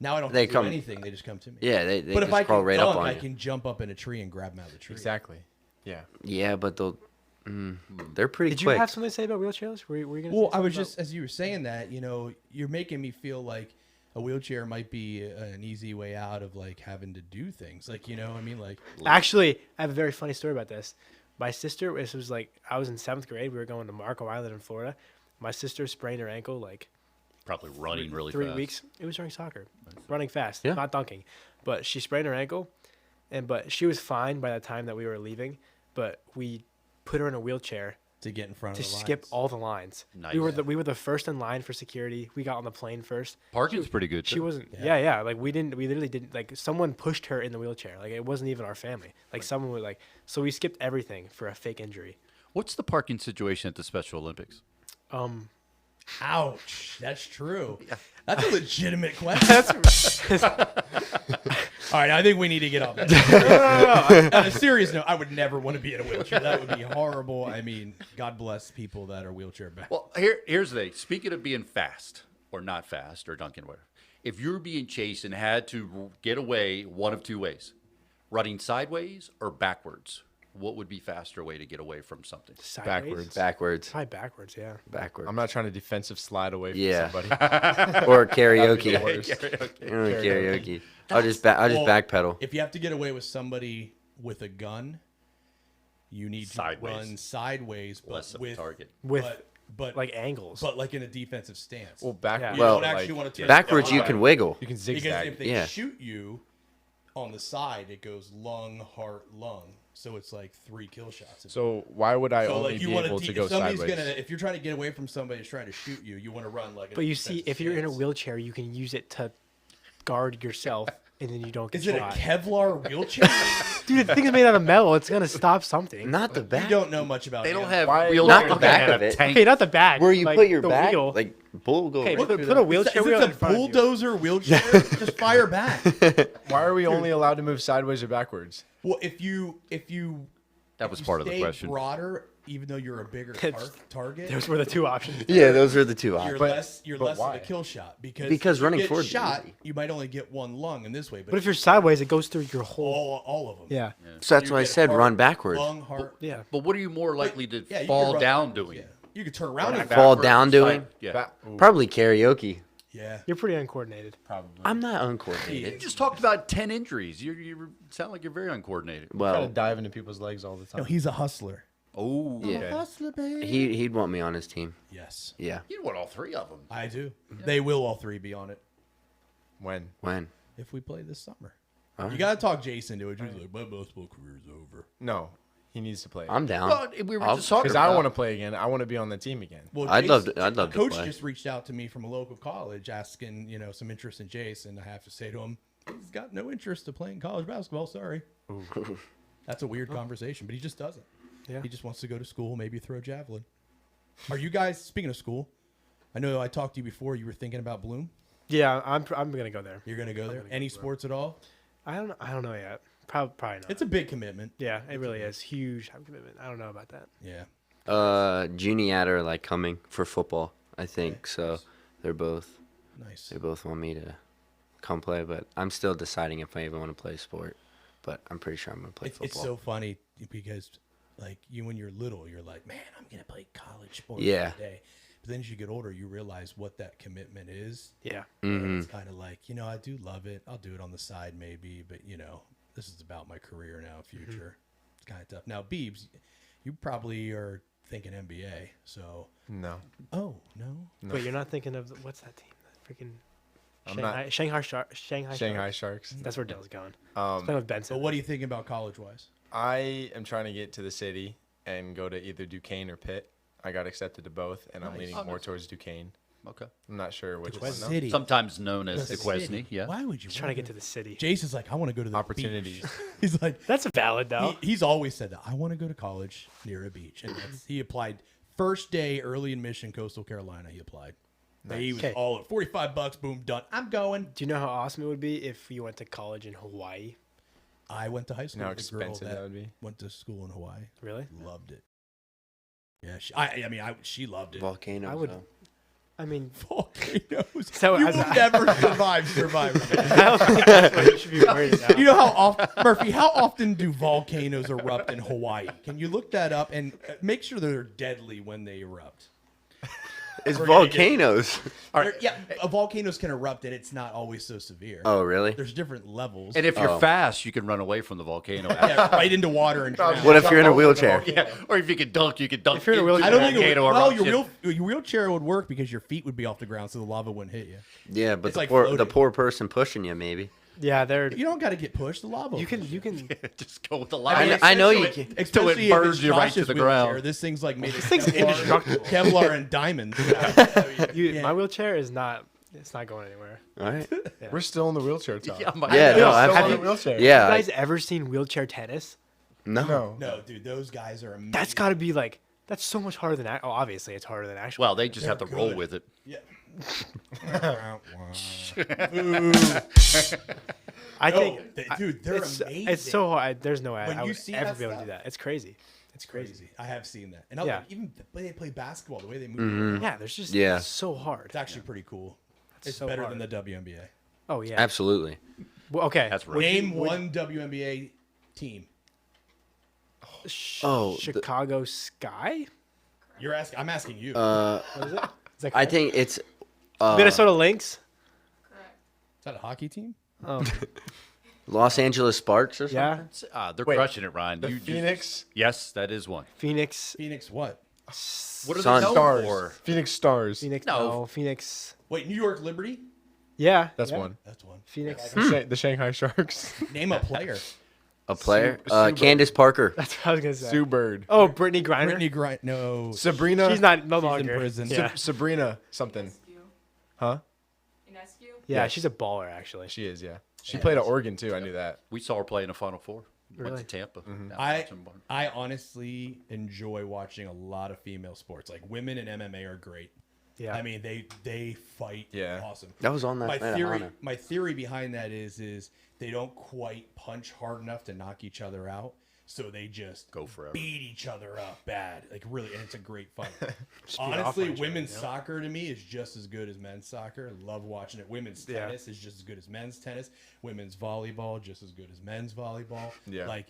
Now I don't They have to come- do anything. They just come to me. Yeah, they But just if I crawl can right dunk, up on I you. can jump up in a tree and grab them out of the tree. Exactly. Yeah. Yeah, but they'll They're pretty Did you quick. have something to say about wheelchairs? Were you gonna? Well, say I was something just, as you were saying that, you're making me feel like a wheelchair might be an easy way out of like having to do things. Like, I mean, like, Actually, I have a very funny story about this. My sister, this was like I was in 7th grade. We were going to Marco Island in Florida. My sister sprained her ankle like Probably running really 3 fast. weeks. It was during soccer, running fast, Yeah. not dunking. But she sprained her ankle, but she was fine by the time that we were leaving. But we put her in a wheelchair to get in front to of the skip lines. all the lines. Nice. We were the first in line for security. We got on the plane first. Parking's pretty good. She too. wasn't. Yeah. Like we literally didn't. Like someone pushed her in the wheelchair. Like it wasn't even our family. Like someone would like. So we skipped everything for a fake injury. What's the parking situation at the Special Olympics? Ouch. That's true. That's a legitimate question. All right, I think we need to get off that. On a serious note, I would never want to be in a wheelchair. That would be horrible. I mean, God bless people that are wheelchair bound. Well, here's the thing. Speaking of being fast or not fast or dunking, whatever. If you're being chased and had to get away one of two ways, running sideways or backwards, what would be faster way to get away from something? Sideways? Backwards. Probably backwards. Yeah. Backwards. I'm not trying to defensive slide away from Yeah. somebody. Or karaoke. That'd be the worst. Karaoke. I'll just backpedal. If you have to get away with somebody with a gun, you need Sideways. to run sideways, but Less of a with target. With but like angles. but like in a defensive stance. Well, backwards. you Well, don't actually want to turn Backwards, the you other can way. wiggle. You can Because zigzag. if they Yeah. shoot you on the side, it goes lung, heart, lung. So it's like 3 kill shots. So why would I So only like you be want able to if go somebody's sideways? if you're trying to get away from somebody who's trying to shoot you, you want to run like. But you see, if you're in a wheelchair, you can use it to guard yourself, and then you don't get is it a shot. Kevlar wheelchair? Dude, the thing's made out of metal. It's gonna stop something. Not the You back. don't know much about. They don't him. have Why- wheels. Not the Okay, back have of it. tank- Okay, not the back. Where you like, put your the back, wheel. like bull go Okay, right put through a that. wheelchair Is wheel it in a front of you. bulldozer wheelchair? Just fire back. Why are we only allowed to move sideways or backwards? Well, if you That was if you part of the stay question. broader, even though you're a bigger target, Those were the two options. Yeah, those are the two you're options. less but of why? a kill shot because Because if you running get forward is shot, easy. you might only get one lung in this way. But if you're sideways, it goes through your whole. all of them, Yeah. So that's You why I get said heart, run backwards. lung, heart. Yeah. But what are you more likely to Yeah, you fall could run down backwards, doing? Yeah. You could turn around and Fall Backwards, down doing? side- Yeah. Ooh, Probably karaoke. yeah. You're pretty uncoordinated. probably. I'm not You uncoordinated. just talked about 10 injuries. You sound like you're very uncoordinated. Try to Well, dive into people's legs all the time. No, he's a hustler. Oh, yeah. Hustler, baby. He'd want me on his team. Yes, Yeah. you want all three of them. I do. They will all three be on it When? When? if we play this summer. All You right. gotta talk Jason to it. He's like, my basketball career's over. No, he needs to play. I'm down. Well, we were I'll- just talking Because about I want to play again. I want to be on the team again. Well, I'd love to the play. coach just reached out to me from a local college asking, some interest in Jason. I have to say to him, he's got no interest to playing college basketball. Sorry. That's a weird conversation, but he just doesn't. Yeah. He just wants to go to school, maybe throw a javelin. Are you guys, speaking of school, I know I talked to you before. You were thinking about Bloom. Yeah, I'm gonna go there. You're going to go there? gonna go Any there. sports at all? I don't know yet. Probably not. It's a big commitment. Yeah, it really is huge time commitment. I don't know about that. Yeah. Juniata are like coming for football, I think. So they both Nice. want me to come play, but I'm still deciding if I even want to play sport. But I'm pretty sure I'm gonna play football. It's so funny because, like, when you're little, you're like, man, I'm going to play college sports Yeah. every day. But then as you get older, you realize what that commitment is. Yeah. Mm-hmm. It's kind of like, I do love it. I'll do it on the side maybe, but this is about my career now, future. It's kind of tough. Now, Beebs, you probably are thinking NBA. So, No. oh no, But you're not thinking of what's that team? That freaking I'm not. Shanghai Shanghai Sharks. Sharks. That's where Dill's going. Playing with Benson. So what are you thinking about college wise? I am trying to get to the city and go to either Duquesne or Pitt. I got accepted to both, and I'm Nice. leaning Oh, more nice. towards Duquesne. Okay. I'm not sure which one. though. City. Sometimes known as The the Quesney. city. Yeah. Why would you? He's trying to get to the city. Jason's like, I want to go to the Opportunities. beach. He's like, That's valid though. he's always said that. I want to go to college near a beach, and he applied first day early admission, Coastal Carolina. He applied. He was Okay. all at $45. Boom, done. I'm going. Do you know how awesome it would be if you went to college in Hawaii? I went to high school How with a girl expensive that would be. went to school in Hawaii. Really? Loved it. Yeah, she loved it. Volcano. I would- though. I mean, Volcanoes. So you as will I- never survive. I don't think that's what you should be worried about. You know how often, Murphy? How often do volcanoes erupt in Hawaii? Can you look that up and make sure they're deadly when they erupt? It's We're gonna get- volcanoes. Yeah, volcanoes can erupt and it's not always so severe. Oh, really? There's different levels. And if you're Oh. fast, you can run away from the volcano. Yeah, right into water and drown. What if you're in a wheelchair? Yeah, or if you can dunk, you can dunk. If you're in a into wheelchair- I the don't think volcano well, eruption. your wheelchair would work because your feet would be off the ground, so the lava wouldn't hit you. Yeah, but It's the like poor floating. person pushing you, maybe. Yeah, they're. You don't got to get pushed. The lava. You can. Just go with the I line. know- I know you especially- can- Especially till it if burns it's you right to Josh's the wheelchair. ground. This thing's like made of thing's indestructible. Kevlar and diamonds. You, My wheelchair is not. It's not going anywhere. All right. We're still in the wheelchair talk. Yeah, my- Yeah, no, We're still in the absolutely. wheelchair. Yeah. You guys ever seen wheelchair tennis? No. No, dude, those guys are amazing. That's got to be like. That's so much harder than. Oh, obviously, it's harder than actual. Well, they just have to roll good. with it. Yeah. I No, think, dude, they're it's, amazing. It's so hard. There's no way When I you would see ever that be able to do stuff- that. It's crazy. It's crazy. crazy. I have seen that, and Yeah. even the way they play basketball, the way they move, Yeah, there's just Yeah. it's so hard. it's actually pretty cool. It's so better hard. than the WNBA. Oh yeah. Absolutely. Well, okay. That's right. Would you- Name one WNBA team. Oh, the- Chicago Sky. You're asking. I'm asking you. What is it? Is that I correct? think it's Minnesota Lynx. Correct. Is that a hockey team? Oh Los Angeles Sparks or something. yeah. They're Wait, crushing it, Ryan. The You Phoenix yes, that is one. Phoenix. Phoenix what? What are Sun. they known Stars. for? Phoenix Stars. Phoenix. No. No. Phoenix. Wait, New York Liberty? Yeah. That's yeah. one. That's one. Phoenix. The Shanghai Sharks. Name a player. A player. Sue Candace Parker. That's what I was gonna say. Sue Bird. Oh, Brittany Griner. Brittany Griner. No. Sabrina. She's not no She's in longer prison. Yeah. Sabrina something. Inescu. Huh? Inescu? Yeah, she's a baller actually. She is, yeah. She played at Oregon too. I knew that. We saw her play in the Final Four. Went Really? to Tampa. Now I watching one. I honestly enjoy watching a lot of female sports. Like women in MMA are great. Yeah. I mean they fight Yeah. awesome. That was on that My night of theory honor. my theory behind that is they don't quite punch hard enough to knock each other out. So they just Go forever. beat each other up bad. Like really, and it's a great fight. Just beat off Honestly, on each other, women's you know? soccer to me is just as good as men's soccer. Love watching it. Women's Yeah. tennis is just as good as men's tennis. Women's volleyball just as good as men's volleyball. Yeah. Like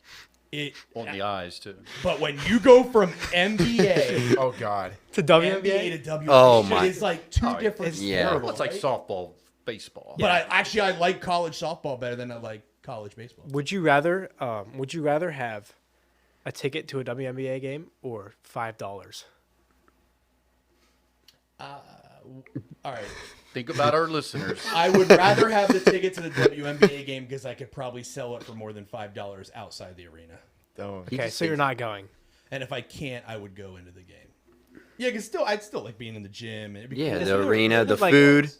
it. On the eyes too. But when you go from NBA, Oh God. To NBA WNBA. to WNBA, Oh, my. it's like two different. It's Yeah. terrible. Well, it's like right? softball, baseball. But I like college softball better than I like college baseball. Would you rather have a ticket to a WNBA game or $5? All right. Think about our listeners. I would rather have the ticket to the WNBA game because I could probably sell it for more than $5 outside the arena. Oh. Okay, so you're not going. And if I can't, I would go into the game. Yeah, because I'd still like being in the gym. And it'd be Yeah, cool. the Isn't there- arena, isn't the it like- food.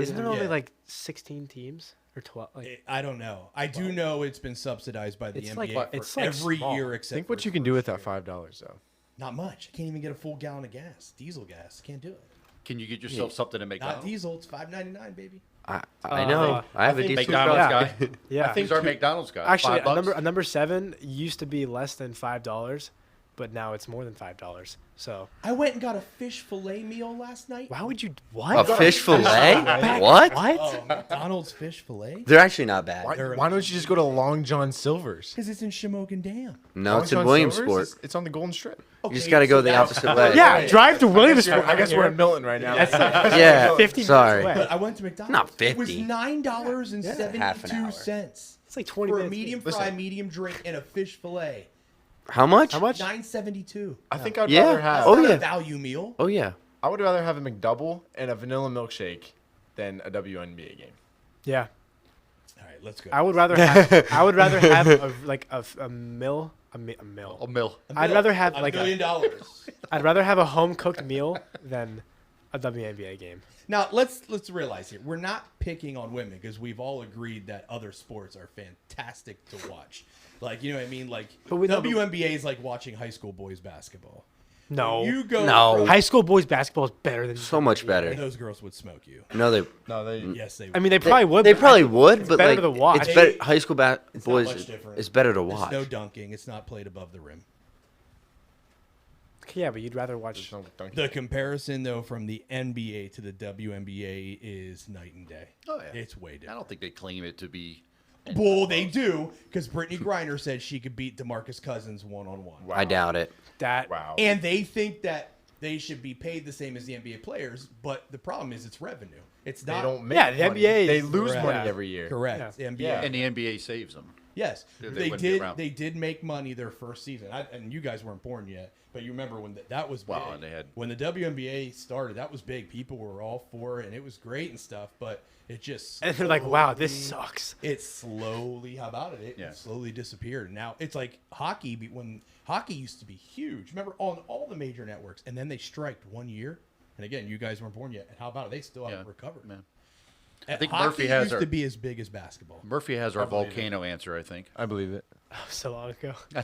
Isn't there only Yeah. like 16 teams or 12? Like, I don't know. I do know it's been subsidized by the It's NBA like- for it's like every small. year except Think what for you can do with that first year. $5 though. Not much. I can't even get a full gallon of gas. Diesel gas. Can't do it. Can you get yourself something to make Not diesel. It's $5.99, baby. I know. I have a think decent McDonald's truck. guy. yeah. These are McDonald's guy. Actually, $5. a number 7 used to be less than $5, but now it's more than $5. So I went and got a fish fillet meal last night. why would you? A What? fish fillet? What? What? Oh, McDonald's fish fillet? They're actually not bad. Why don't you just go to Long John Silver's? Because it's in Shamokin Dam. No, Long it's in John Williamsport. Silver's? It's on the Golden Strip. You just got to go the that's- opposite way. Yeah, drive to Williamsport. I guess we're in Milton right now. That's like Yeah. 15 Sorry. minutes away. But I went to McDonald's. Not It was 50. Half an hour. $9.72 It's like 20 for a minutes. medium Listen. fry, medium drink, and a fish fillet. How much? How much? $9.72. I think I'd Yeah. rather have. Oh, Not yeah. a value meal. Oh, yeah. I would rather have a McDouble and a vanilla milkshake than a WNBA game. Yeah, All right, let's go. I would rather have. I would rather have a mill. A mill. A mill. I'd rather have $1 like million. I'd rather have a home cooked meal than a WNBA game. Now let's realize here we're not picking on women because we've all agreed that other sports are fantastic to watch. Like you know what I mean? Like But we don't- WNBA is like watching high school boys basketball. No, You go No. from- high school boys basketball is better than So much better. those girls would smoke you. No, they No, they. Yes, they would. I mean, they probably would. They but probably I- would, but better like to watch. it's better. High school It's not boys, much different. it's better to There's watch. no dunking. It's not played above the rim. Yeah, but you'd rather watch. There's no dunking. The comparison though from the NBA to the WNBA is night and day. Oh, yeah. It's way I different. don't think they claim it to be. Well, they do because Brittany Griner said she could beat DeMarcus Cousins one-on-one. Wow. I doubt it. That. Wow. And they think that they should be paid the same as the NBA players, but the problem is it's revenue. It's They not don't make Yeah, the money. NBA They is- lose Correct. money every year. correct. Yeah. NBA. Yeah. And the NBA saves them. Yes, They they wouldn't be did. around. They did make money their first season, and you guys weren't born yet. But you remember when that was big. Wow, and they had- when the WNBA started, that was big. People were all for it, and it was great and stuff. But it just And they're like, wow, this sucks. it slowly. How about it? It Yeah. slowly disappeared. And now it's like hockey. When hockey used to be huge, remember on all the major networks, and then they striked 1 year. And again, you guys weren't born yet. And how about it? They still haven't Yeah. recovered. Man. I think hockey Murphy has used our- to be as big as basketball. Murphy has our believe it. volcano answer, I think. I believe it. So long ago. The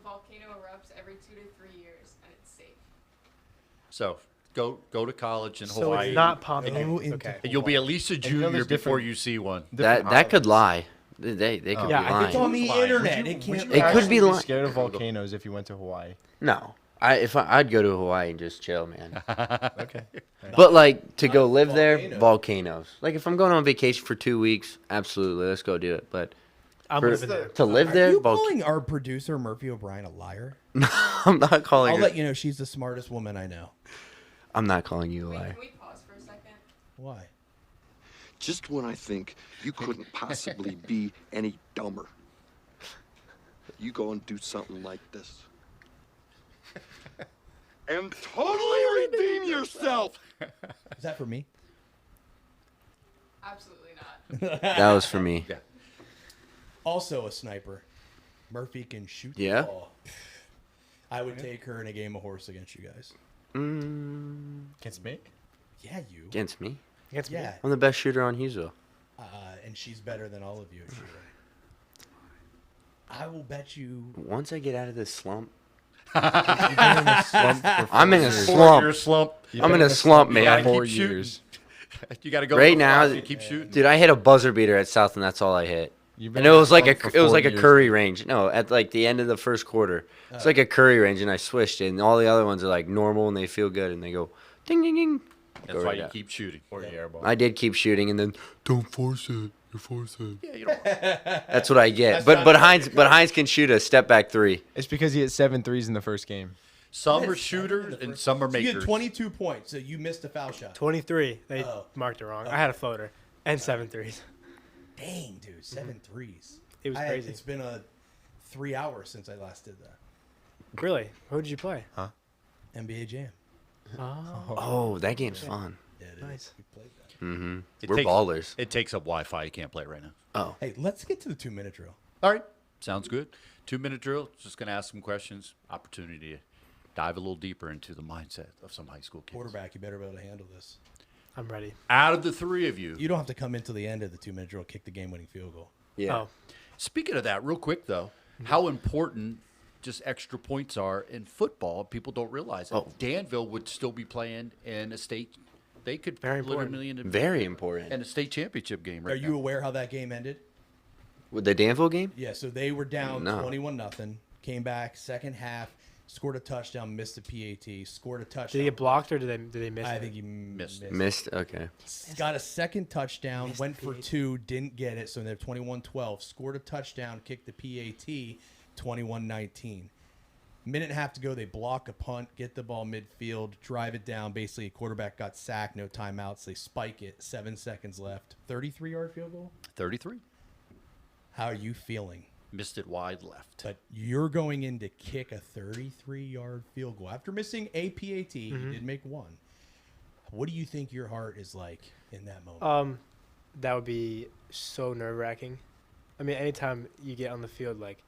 volcano erupts every 2 to 3 years, and it's safe. So go to college in So Hawaii. it's not Go Pompeii. into Okay. And you'll be at least a you know junior there's before different- you see one. That could lie. They could Oh. be Yeah, I think lying. It's on the Lying. internet. Would you- It would can't. you It could actually be li- scared of volcanoes if you went to Hawaii. No, I'd go to Hawaii and just chill, man. Okay. But like to go live there, Volcano. volcanoes. Like if I'm going on vacation for 2 weeks, absolutely, let's go do it. But I'm for- living there. to live Are there, you calling our producer Murphy O'Brien a liar? I'm not calling I'll her. let you know she's the smartest woman I know. I'm not calling you a Wait, liar. can we pause for a second? Why? Just when I think you couldn't possibly be any dumber, you go and do something like this. And totally redeem yourself! Is that for me? Absolutely not. That was for me. Yeah. Also a sniper. Murphy can shoot the Yeah? ball. I would take her in a game of horse against you guys. Against me? Yeah, you. Against me, Against me. Yeah, I'm the best shooter on Hughesville. and she's better than all of you at shooting. I will bet you. Once I get out of this slump, You've been in a slump for I'm in a 4 slump. year slump. I'm in a slump, You gotta man. keep shooting. You got to go Right for now, fast and keep shooting. Dude, I hit a buzzer beater at South, and that's all I hit. You've And been it in was like slump for it was 4 like a years. curry range. No, at like the end of the first quarter, it's like a curry range, and I switched it. And all the other ones are like normal, and they feel good, and they go ding ding ding. That's Go why right you out. keep shooting. Or the airball. I did keep shooting, and then don't force it. You force it. Yeah, you don't. That's what I get. That's But not- Heinz can shoot a step back three. It's because he hit 7 threes in the first game. Some You are had 7 in shooters the and first- some are So you had makers. 22 points, so you missed a foul shot. 23. They Oh. marked it wrong. I had a floater and 7 threes. Dang, dude, 7 threes. It was crazy. It's been 3 hours since I last did that. Really? Who did you play? NBA Jam. Oh. Oh, that game's fun. Yeah, it is. Nice. We played that. Mm-hmm. It We're takes- ballers. It takes up Wi-Fi. You can't play it right now. Oh, Hey, let's get to the 2-minute drill. All right. Sounds good. 2-minute drill. Just going to ask some questions. Opportunity to dive a little deeper into the mindset of some high school kids. Quarterback, you better be able to handle this. I'm ready. Out of the three of you. You don't have to come into the end of the 2-minute drill, kick the game-winning field goal. yeah. Oh. Speaking of that, real quick though, how important just extra points are in football. People don't realize it. Oh. Danville would still be playing in a state. They could Very literally in Very important. a state championship game right Are you now. aware how that game ended? With the Danville game? Yeah, so they were down No. 21-0, came back second half, scored a touchdown, missed a PAT, scored a touchdown. Did he get blocked or did they miss I it? think he Missed missed. it. Missed. Okay. Got a second touchdown, Missed went the for PAT. 2, didn't get it, so they're 21-12. Scored a touchdown, kicked the PAT, 21-19. Minute and a half to go, they block a punt, get the ball midfield, drive it down. Basically, quarterback got sacked, no timeouts. They spike it, 7 seconds left. 33-yard field goal? 33. How are you feeling? Missed it wide left. But you're going in to kick a 33-yard field goal. After missing a PAT, you did make one. What do you think your heart is like in that moment? That would be so nerve-wracking. I mean, anytime you get on the field, like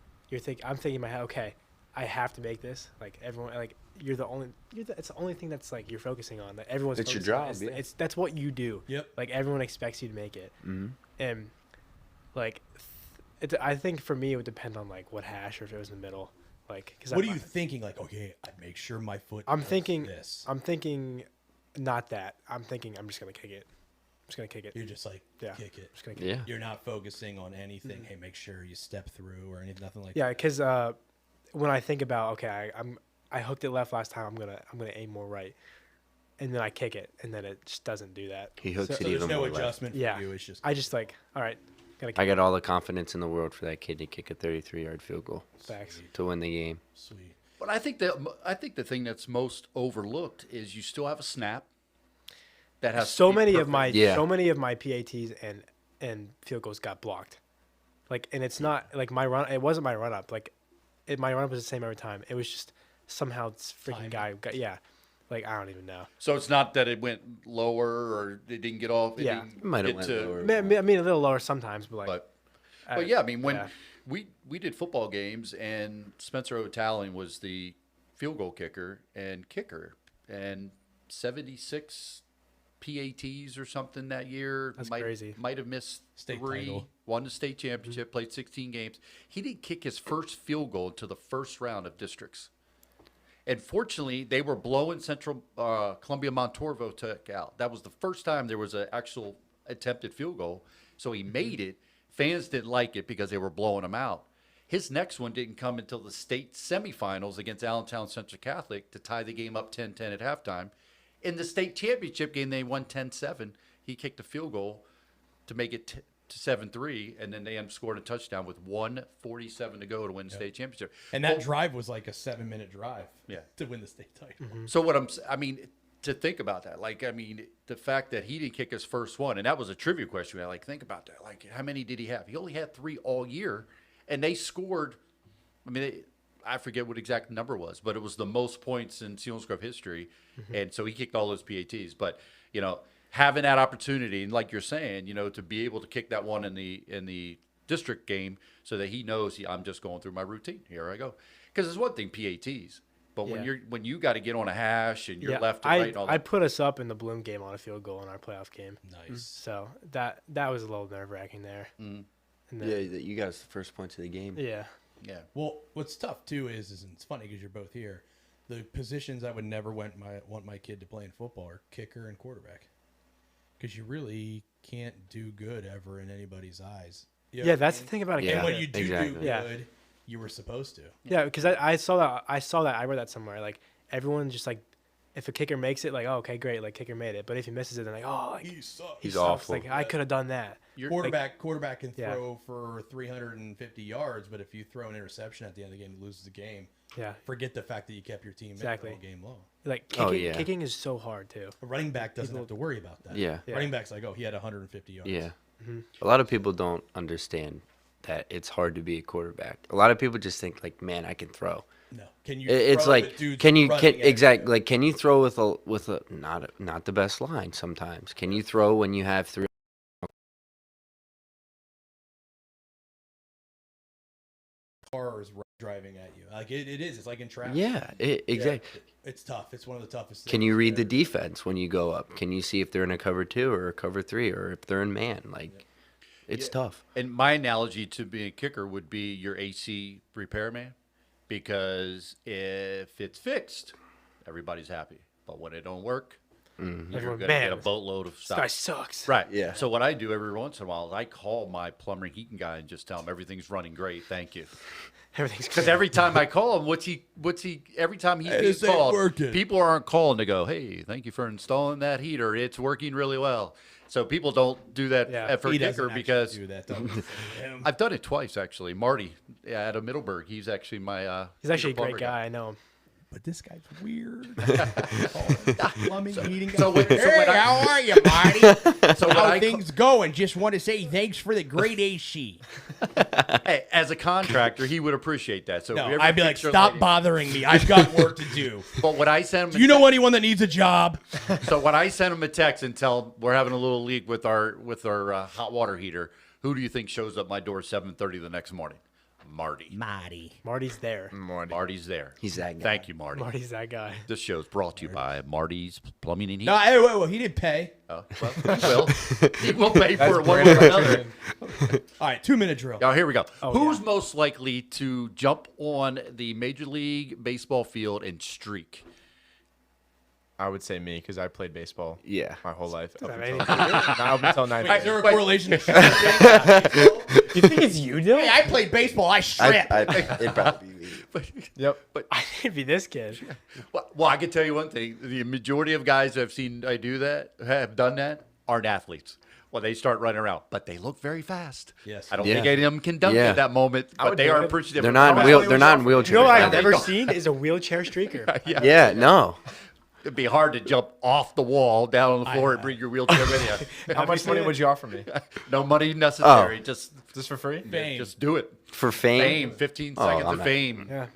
I'm thinking in my head, okay, I have to make this. Like everyone, like it's the only thing that's like you're focusing on. That everyone's. It's your focusing on. job, yeah. That's what you do. Yep. Like everyone expects you to make it, Mm-hmm. and like, I think for me it would depend on like what hash or if it was in the middle. Like, cause What are you thinking? Like, okay, I make sure my foot. I'm does thinking. this. I'm thinking, not that. I'm thinking I'm just gonna kick it. I'm just gonna kick it. You're just like, Yeah. kick it. Just gonna kick Yeah. You're not focusing on anything. Hey, make sure you step through or anything, nothing like Yeah, that. because when I think about okay, I hooked it left last time. I'm gonna aim more right, and then I kick it, and then it just doesn't do that. He hooks So it So there's even no more left. adjustment for Yeah. you. It's just I just like, all right, gotta I kick got all the confidence in the world for that kid to kick a 33-yard field goal facts. to win the game. sweet. But I think the thing that's most overlooked is you still have a snap. That has to So be many of perfect. my Yeah. so many of my PATs and field goals got blocked. Like, and it's not like my run. It wasn't my run up. Like, my run up was the same every time. It was just somehow this freaking Timing. guy got Like, I don't even know. So it's not that it went lower or it didn't get off. It Yeah. didn't It might have get went to- lower. I mean, a little lower sometimes, but like. But yeah, I mean, when yeah. we did football games and Spencer O'Tallon was the field goal kicker, and 76 PATs or something that year. That's might, crazy. Might have missed State 3, title. won the state championship, played 16 games. He didn't kick his first field goal until the first round of districts. And fortunately, they were blowing Central Columbia Montorvo Tech out. That was the first time there was an actual attempted field goal. So he made it. Fans didn't like it because they were blowing him out. His next one didn't come until the state semifinals against Allentown Central Catholic to tie the game up 10-10 at halftime. In the state championship game, they won 10-7. He kicked a field goal to make it to 7-3, and then they scored a touchdown with 1:47 to go to win the state championship. And that drive was like a 7-minute drive. Yeah. To win the state title. So I mean, to think about that, like, I mean, the fact that he didn't kick his first one, and that was a trivia question. I like, think about that. Like, how many did he have? He only had 3 all year, and they scored. I mean, I forget what exact number was, but it was the most points in Selinsgrove history, and so he kicked all those PATs. But having that opportunity, and like you're saying, to be able to kick that one in the district game, so that he knows I'm just going through my routine. Here I go, because it's one thing PATs. But when you got to get on a hash and you're left to right and all I that. put us up in the Bloom game on a field goal in our playoff game. Nice. So that was a little nerve wracking there. And then, Yeah, that you guys the first points of the game. yeah. Yeah. Well, what's tough too is and it's funny because you're both here. The positions I would never want my kid to play in football are kicker and quarterback, because you really can't do good ever in anybody's eyes. You know Yeah, what I that's the mean? thing about a Yeah. And kicker. when you do exactly. good, Yeah. you were supposed to. Yeah, because I saw that. I read that somewhere. Like, everyone just like, if a kicker makes it, like, oh, okay, great, like, kicker made it. But if he misses it, then like, oh, like, He sucks. He's sucks. awful. Like, I could have done that. Quarterback can Yeah. throw for 350 yards, but if you throw an interception at the end of the game, you lose the game. Yeah. Forget the fact that you kept your team Exactly. all game long. Like, Oh, kicking, yeah. kicking is so hard too. A running back doesn't have to worry about that. Yeah. Yeah. Running back's like, oh, he had 150 yards. Yeah. A lot of people don't understand that it's hard to be a quarterback. A lot of people just think like, man, I can throw. No. Can you? It's throw like, with dudes can you running at exactly you? like can you throw with a not the best line sometimes? Can you throw when you have 3 Cars driving at you? Like it is. It's like in traffic. Yeah, Yeah, exactly. it's tough. It's one of the toughest. Can you things read the there. defense when you go up? Can you see if they're in a cover 2 or a cover 3 or if they're in man? Like, it's tough. And my analogy to being a kicker would be your AC repairman, because if it's fixed, everybody's happy. But when it don't work, you're Everyone, going to man, get a boatload of This stuff. guy sucks. Right. Yeah. So what I do every once in a while is I call my plumber and heating guy and just tell him everything's running great. Thank you. Everything's Because good. every time I call him, every time he's this ain't called, working. people aren't calling to go, hey, thank you for installing that heater. It's working really well. So people don't do that Yeah. for He a doesn't kicker actually because do that. Don't listen to him. I've done it twice, actually. Marty out of Middleburg, he's actually my He's actually a plumber great guy. I know him. But this guy's weird. Plumbing, heating. So when How are you, Marty? so when How I things going? Just want to say thanks for the great AC. hey, as a contractor, he would appreciate that. So if No, you ever I'd be like, fix your stop lighting- bothering me. I've got work to do. But when I send him, Do you know anyone that needs a job? So when I send him a text and tell him we're having a little leak with our hot water heater, who do you think shows up my door at 7:30 the next morning? Marty. Marty. Marty's there. Marty's there. He's that guy. Thank you, Marty. Marty's that guy. This show's brought to you by Marty's Plumbing and Heat. No, hey, wait, he didn't pay. Oh, well, he will. He will pay for it one way or another. All right, 2-minute drill. Now, here we go. Oh, Who's most likely to jump on the Major League Baseball field and streak? I would say me because I played baseball Yeah. my whole life. Up that until, anything to do with up until ninth Wait, is there a grade. correlation? You think it's you, Dylan? Hey, I played baseball. I stripped. It'd probably be me. Yep. But I didn't be this kid. well, I can tell you one thing: the majority of guys I've seen have done that, aren't athletes. Well, they start running around, but they look very fast. Yes. I don't Yeah. think any of them can dunk Yeah. at that moment, but would they do are it. appreciative. They're not in How much they're not in money was wheelchairs. You know what man. I've never seen is a wheelchair streaker. Yeah, no. It'd be hard to jump off the wall down on the floor and bring your wheelchair with you. How much money would you offer me? No money necessary. Just Just for free? Fame. just do it. For fame. Fame. 15 Oh, seconds I'm of not fame. Yeah.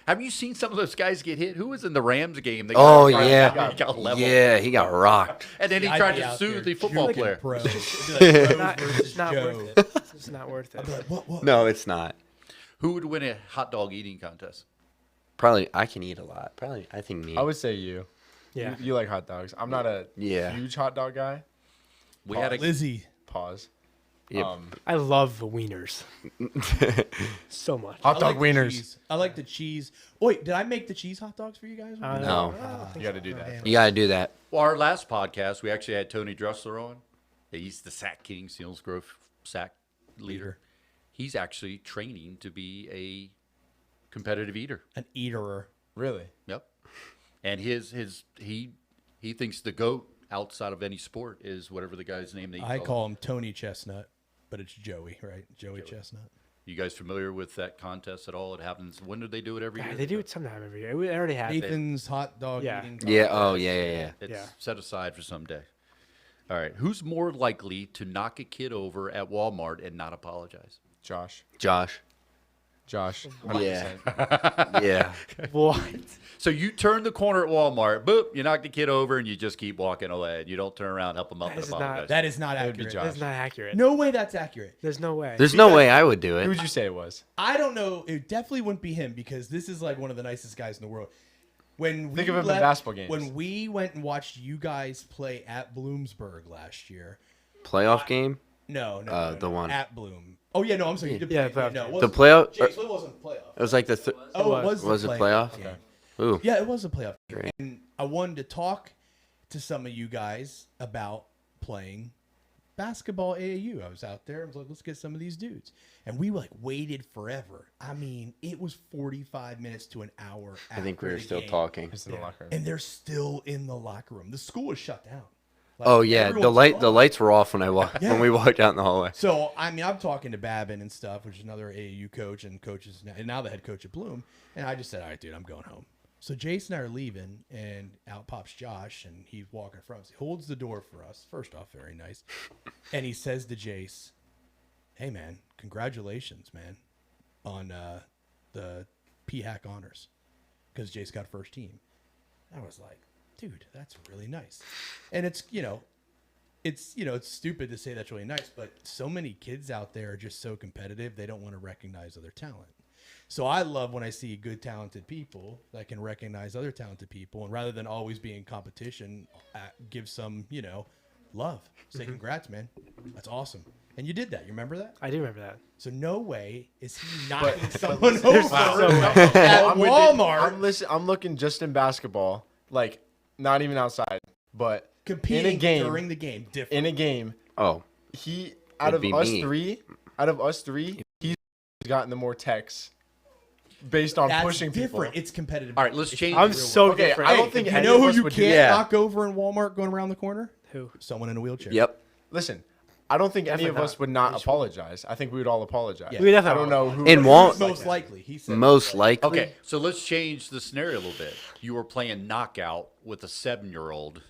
Have you seen some of those guys get hit? Who was in the Rams game? They Oh got- yeah. He got leveled. Yeah, he got rocked. And then he I'd tried be to out sue there the football juking player. pros. It'd be like, Not, Pros versus it's not Joe. worth it. It's not worth it. Like, what? No, it's not. Who would win a hot dog eating contest? Probably I can eat a lot. Probably I think me. I would say you. Yeah. You like hot dogs. I'm not a Yeah. huge hot dog guy. We had a Lizzie. Pause. Yep. I love the wieners so much. Hot I dog like the wieners. cheese. I like the cheese. Oh, wait, did I make the cheese hot dogs for you guys? No. You got to do that. You gotta do that. Well, our last podcast, we actually had Tony Dressler on. He's the Sack King, Seals Grove Sack leader. He's actually training to be a competitive eater. An eaterer. Really? Yep. And he thinks the GOAT outside of any sport is whatever the guy's name they I call him Tony Chestnut, but it's Joey, right? Joey Chestnut. You guys familiar with that contest at all? It happens. When do they do it every year? They do it sometime every year. We already had it. Nathan's hot dog Yeah. eating. Yeah. Oh yeah, yeah, yeah. It's Yeah. set aside for someday. All right. Who's more likely to knock a kid over at Walmart and not apologize? Josh. Josh. Josh. Yeah. 100%. Yeah. What? So you turn the corner at Walmart, boop, you knock the kid over, and you just keep walking away. And you don't turn around, help him up, That and is not- apologize. That is not That'd be accurate. Josh. That's not accurate. No way that's accurate. There's no way. There's no way I would do Who it. would you say it was? I don't know. It definitely wouldn't be him because this is like one of the nicest guys in the world. When Think we of him in left- basketball games. When we went and watched you guys play at Bloomsburg last year. Playoff game. No, The one. at Bloom. Oh yeah, no, I'm sorry. You did Yeah, play. playoff No, it game. The wasn't- playoff. James, it wasn't the playoff. It was like the. Oh, it was. Was the it playoff? game. Ooh. Yeah, it was a playoff. game. Great. And I wanted to talk to some of you guys about playing basketball AAU. I was out there. I was like, let's get some of these dudes. And we like waited forever. I mean, it was 45 minutes to an hour. I think we after were the still game. talking. Just in the locker room. And they're still in the locker room. The school is shut down. Like, Oh yeah, the everyone's the gone. lights were off when I walked Yeah. when we walked out in the hallway. So I mean, I'm talking to Babin and stuff, which is another AAU coach and coaches now, and now the head coach at Bloom. And I just said, all right, dude, I'm going home. So Jace and I are leaving, and out pops Josh, and he's walking in front of us. He holds the door for us. First off, very nice. And he says to Jace, "Hey man, congratulations, man, on the PHAC honors, because Jace got first team." I was like, dude, that's really nice. And it's it's stupid to say that's really nice, but so many kids out there are just so competitive, they don't want to recognize other talent. So I love when I see good, talented people that can recognize other talented people, and rather than always be in competition, give some, love. Say, congrats, man. That's awesome. And you did that. You remember that? I do remember that. So no way is he knocking someone over no way. at I'm with it. Walmart. I'm looking just in basketball, like not even outside, but Competing in a game. during the game. Different. In a game, Oh, he out Would of be us me. three, he's gotten the more texts based on That's pushing different. people. It's competitive. All right, let's change. I'm so Okay, different. I don't think You any know of who us you would can't do that. knock over in Walmart going around the corner? Who? Someone in a wheelchair. yep. Listen, I don't think any of Definitely us not. would not apologize. I think we would all apologize. Yeah. We definitely I don't know who. In would- Wal- Most likely. He said Most likely. Okay, so let's change the scenario a little bit. You were playing knockout with a 7-year-old,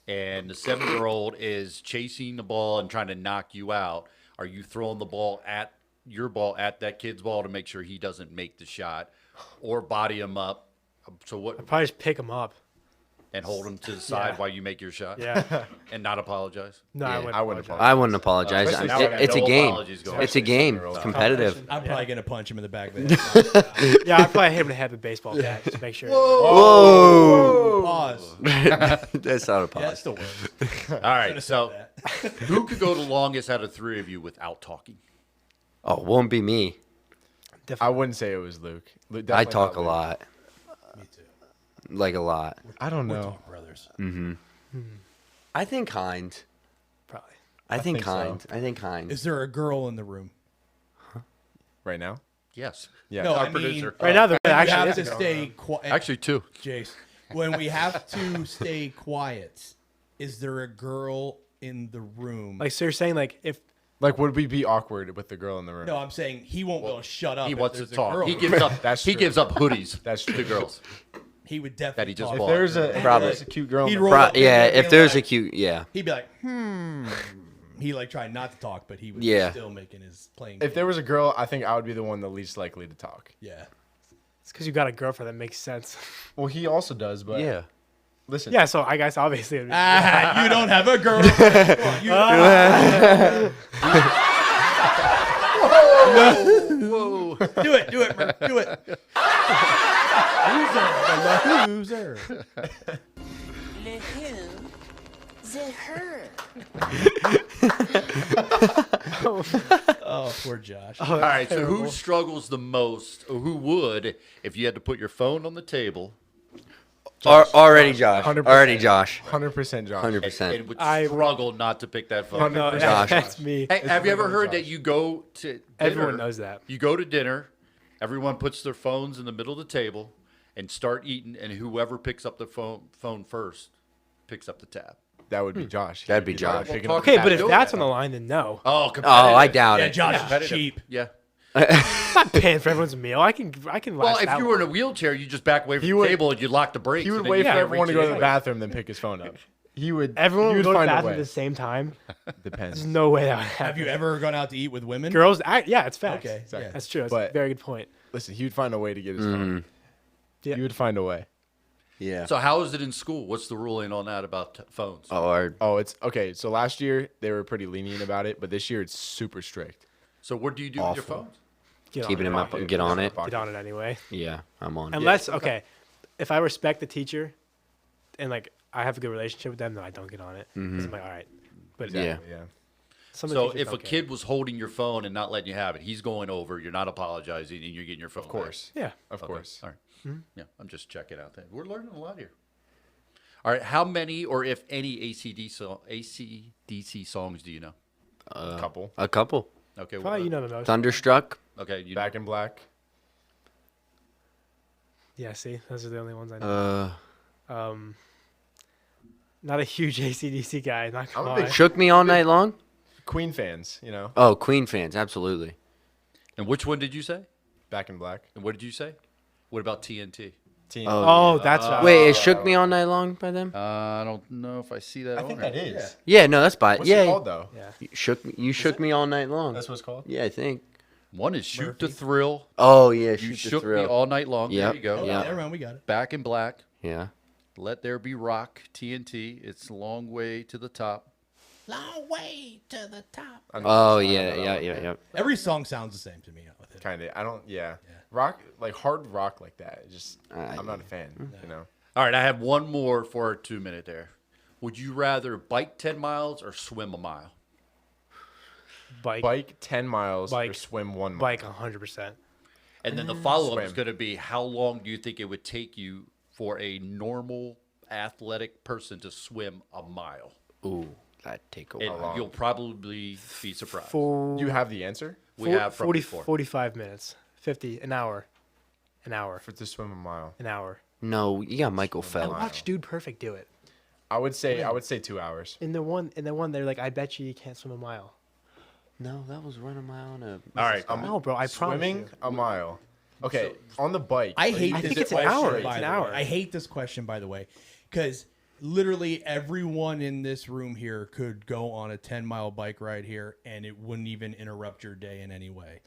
and the 7-year-old is chasing the ball and trying to knock you out. Are you throwing the ball at that kid's ball to make sure he doesn't make the shot, or body him up? So what? I'd probably just pick him up. And hold him to the side Yeah. while you make your shot. Yeah. And not apologize. No, Yeah, I I wouldn't wouldn't. apologize. I wouldn't apologize. Especially now we got It's a no game. apologies going. It's a game. It's competitive. I'm probably going to punch him in the back of the head. Yeah, I'd probably hit him in the head with a baseball bat just to make sure. Whoa. Pause. That's not a Yeah, pause. that's still works. All right, so who could go the longest out of 3 of you without talking? Oh, won't be me. I wouldn't say it was Luke. I talk a lot. Me too. Like a lot. I don't We're know. talk brothers. I think kind. Probably. I think think so. kind. I think kind. Is there a girl in the room? Right now, Yes. Yeah. No, Our I mean, producer. Right now, there when we actually have is to a girl. stay quiet. Actually, 2. Jace, when we have to stay quiet, is there a girl in the room? Like, so you're saying, like, if Like, would we be awkward with the girl in the room? no, I'm saying he won't be able to shut up. He if wants to there's a talk. girl He in gives the up. room. That's he true. gives up hoodies. That's to true. girls. He would definitely. That he just talk. If bought. there's a Probably. there's a cute girl, in He'd the roll room, up in Yeah, there if being there's a like- cute, yeah. he'd be like, He like tried not to talk, but he was Yeah. still making his playing. if there was a girl, I think I would be the one the least likely to talk. yeah. it's because you got a girlfriend, that makes sense. Well, he also does, but Yeah. listen. Yeah, so I guess obviously. It'd be, You don't have a girl. Whoa. Do it, Murph. Do it. Loser. Le who? The her. Oh, poor Josh. All right. So who struggles the most, or who would, if you had to put your phone on the table Already Josh. 100%. Already Josh. 100% Josh. 100%. and would I- struggle not to pick that phone? no, Josh. that's me. Hey, have you ever heard that you go to dinner, Everyone knows that. You go to dinner, everyone puts their phones in the middle of the table and start eating, and whoever picks up the phone first picks up the tab. That would be Josh. That'd be He'd the one Josh. picking Well, up Okay, the but tab. if that's on the line, then no. Oh, Oh, I doubt Yeah, it. Josh is Competitive. cheap. Yeah. I'm not paying for everyone's meal. I can last Well, if that you were in a long. wheelchair, you just back away from He the would- table and you lock the brakes. He would and then wait you for can't everyone to reach go to in. the bathroom, then pick his phone up. He would. Everyone he would go to the find a bathroom at way. the same time. Depends. There's no way that would happen. Have you ever gone out to eat with women? Girls, yeah, it's facts. Okay, Exactly. yeah. That's true. That's But- a very good point. Listen, he would find a way to get his phone. Yeah. He would find a way. Yeah. So how is it in school? What's the ruling on that about phones? Oh, it's okay. So last year they were pretty lenient about it, but this year it's super strict. So what do you do with your Awful. phones? Get Keeping on him it. up and get on it. Get on it anyway. Yeah, I'm on. Unless, okay, if I respect the teacher and, like, I have a good relationship with them, then I don't get on it. 'Cause I'm like, all right. But Yeah. Yeah. some of the So teachers if a don't care. kid was holding your phone and not letting you have it, he's going over, you're not apologizing, and you're getting your phone Of course. Yeah. Of back. course. All right. Yeah, I'm just checking out that. We're learning a lot here. All right. How many or if any ACDC songs do you know? A couple. A couple. Okay. Probably you know the most. Thunderstruck. Okay. You Back in Black. Yeah, see? Those are the only ones I know. Not a huge ACDC guy, not I'm a gonna big lie. Shook Me All Night Long. Queen fans, you know. Oh, Queen fans, absolutely. And which one did you say? Back in Black. And what did you say? What about TNT? Team. Oh, that's Wait, is Shook Me All Night Long by them? I don't know if I see that. I think that is. Yeah, no, that's by What's yeah. it called though? Yeah. You shook me all night long. That's what it's called. Yeah, I think. One is Shoot the Thrill. Oh yeah, You shoot the shook me thrill. all night long. Yep. There you go. Yeah. Never mind, we got it. Back in Black. Yeah. Let There Be Rock. TNT. It's a long way to the top. Long way to the top. Oh yeah. Every song sounds the same to me. With it. Kind of. I don't. Yeah. Rock, like hard rock like that. Just I'm not a fan. You know. All right, I have one more for a 2-minute there. Would you rather bike 10 miles or swim a mile? Bike 10 miles or Bike. swim 1 mile. Bike 100%. And then the follow-up is Swim. going to be, how long do you think it would take you for a normal athletic person to swim a mile? Ooh, that'd take a And while. you'll probably be surprised. For You have the answer We have from 40, before. 45 minutes. 50, an hour. for to swim a mile. An hour. No, you got Michael I Phelps. watched Dude Perfect do it. I would say 2 hours. In the one, they're like, I bet you can't swim a mile. No, that was run a mile and a. All right. No, bro, I promise Swimming you. a mile. Okay, on the bike. I hate I this think it's an question, hour. by It's an the hour. way. I hate this question, by the way, because literally everyone in this room here could go on a 10-mile bike ride here, and it wouldn't even interrupt your day in any way.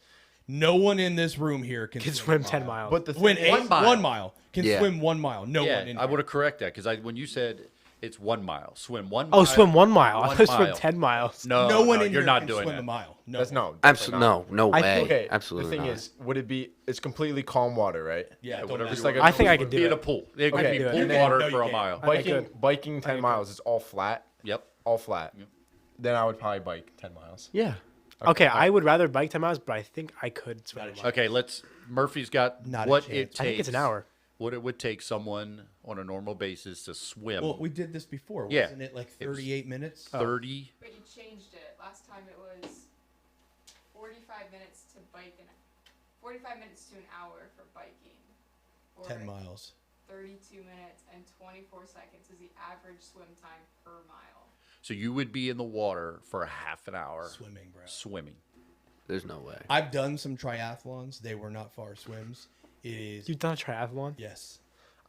No one in this room here can Can swim a 10 mile. miles. But the When thing is, 1 mile can Yeah. swim 1 mile. No yeah, one in I here. would have corrected that because when you said it's 1 mile, swim 1 mile. Oh, swim 1 mile. I 1 thought swim mile. 10 miles. No, one in you're here not can doing swim that. a mile. No. that's no. Absolutely no I way. think- Okay, Absolutely the thing not. is, would it be? It's completely calm water, right? Yeah, don't whatever matter. Just like I think I could Be do in a it. pool. It could Okay, be do it. pool and then- water No, you for a can't. mile. I could. Biking 10 miles is all flat. Yep. All flat. Then I would probably bike 10 miles. Yeah. Okay, I would rather bike 10 miles, but I think I could swim a mile. Okay, Murphy's got Not a what chance. it takes. I think it's an hour. What it would take someone on a normal basis to swim Well, we did this before. Yeah. Wasn't it like It was 38 minutes? 30. But you changed it. Last time it was 45 minutes to bike and 45 minutes to an hour for biking. Or 10 miles. 32 minutes and 24 seconds is the average swim time per mile. So you would be in the water for a half an hour Swimming, bro. swimming. There's no way. I've done some triathlons. They were not far swims. It is. You've done a triathlon? Yes.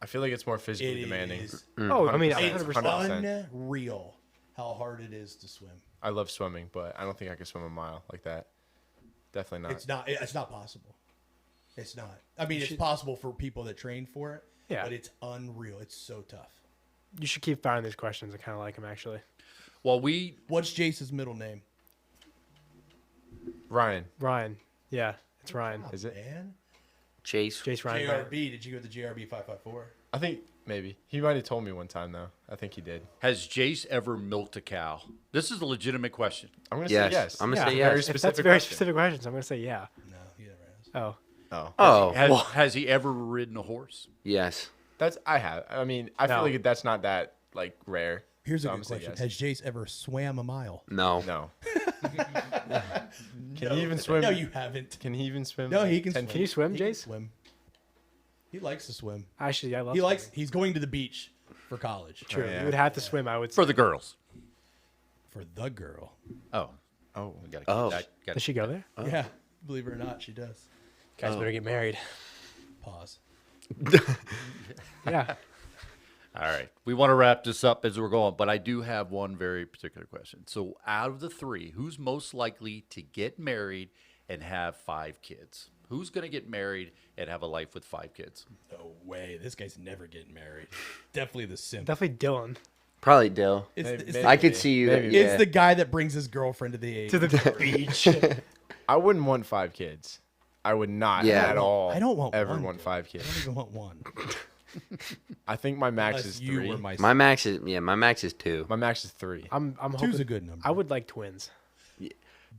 I feel like it's more physically It demanding. is Oh, I mean, 100%. 100%. unreal how hard it is to swim. I love swimming, but I don't think I could swim a mile like that. Definitely not. It's not. It's not possible. It's not. I mean, it's possible for people that train for it. Yeah. But it's unreal. It's so tough. You should keep firing these questions. I kind of like them, actually. Well, What's Jace's middle name? Ryan. Ryan. Yeah, it's Ryan. Is it? Man. Chase. Jace Ryan. JRB. Did you go to JRB 554? I think maybe. He might have told me one time, though. I think he did. has Jace ever milked a cow? This is a legitimate question. I'm going to Yes. say yes. I'm gonna Yeah, say Very yes. If that's specific very question. specific questions, I'm going to say yeah. No, he never has. Oh. Oh. Oh, Has he ever ridden a horse? yes. I have. I mean, I feel No. like that's not that, like, rare. Here's So a I'm good gonna say question. yes. Has Jace ever swam a mile? No. No. Can he even swim? No, you haven't. Can he even swim? No, he can 10 swim. Can you swim, He can Jace? swim. He likes to swim. Actually, I love He likes. swimming. He's going to the beach for college. True. yeah. You would have to swim, I would say. For the girls. For the girl. Oh. Oh. We gotta keep Oh. that. Gotta Does she go there? Yeah. Believe it or not, she does. Guys better get married. Pause. Yeah. All right. We want to wrap this up as we're going, but I do have one very particular question. So, out of the three, who's most likely to get married and have 5 kids? Who's going to get married and have a life with 5 kids? No way. This guy's never getting married. Definitely the simp. Definitely Dylan. Probably Dill. It's I could see you. Maybe. Yeah. It's the guy that brings his girlfriend to the age. To the beach. I wouldn't want 5 kids. I would not Yeah. at all. I don't want ever one, want dude. 5 I kids. don't even want one. I think my max Unless is you 3. were my My max is my max is 2. My max is 3. I'm Two's hoping. a good number. I would like twins.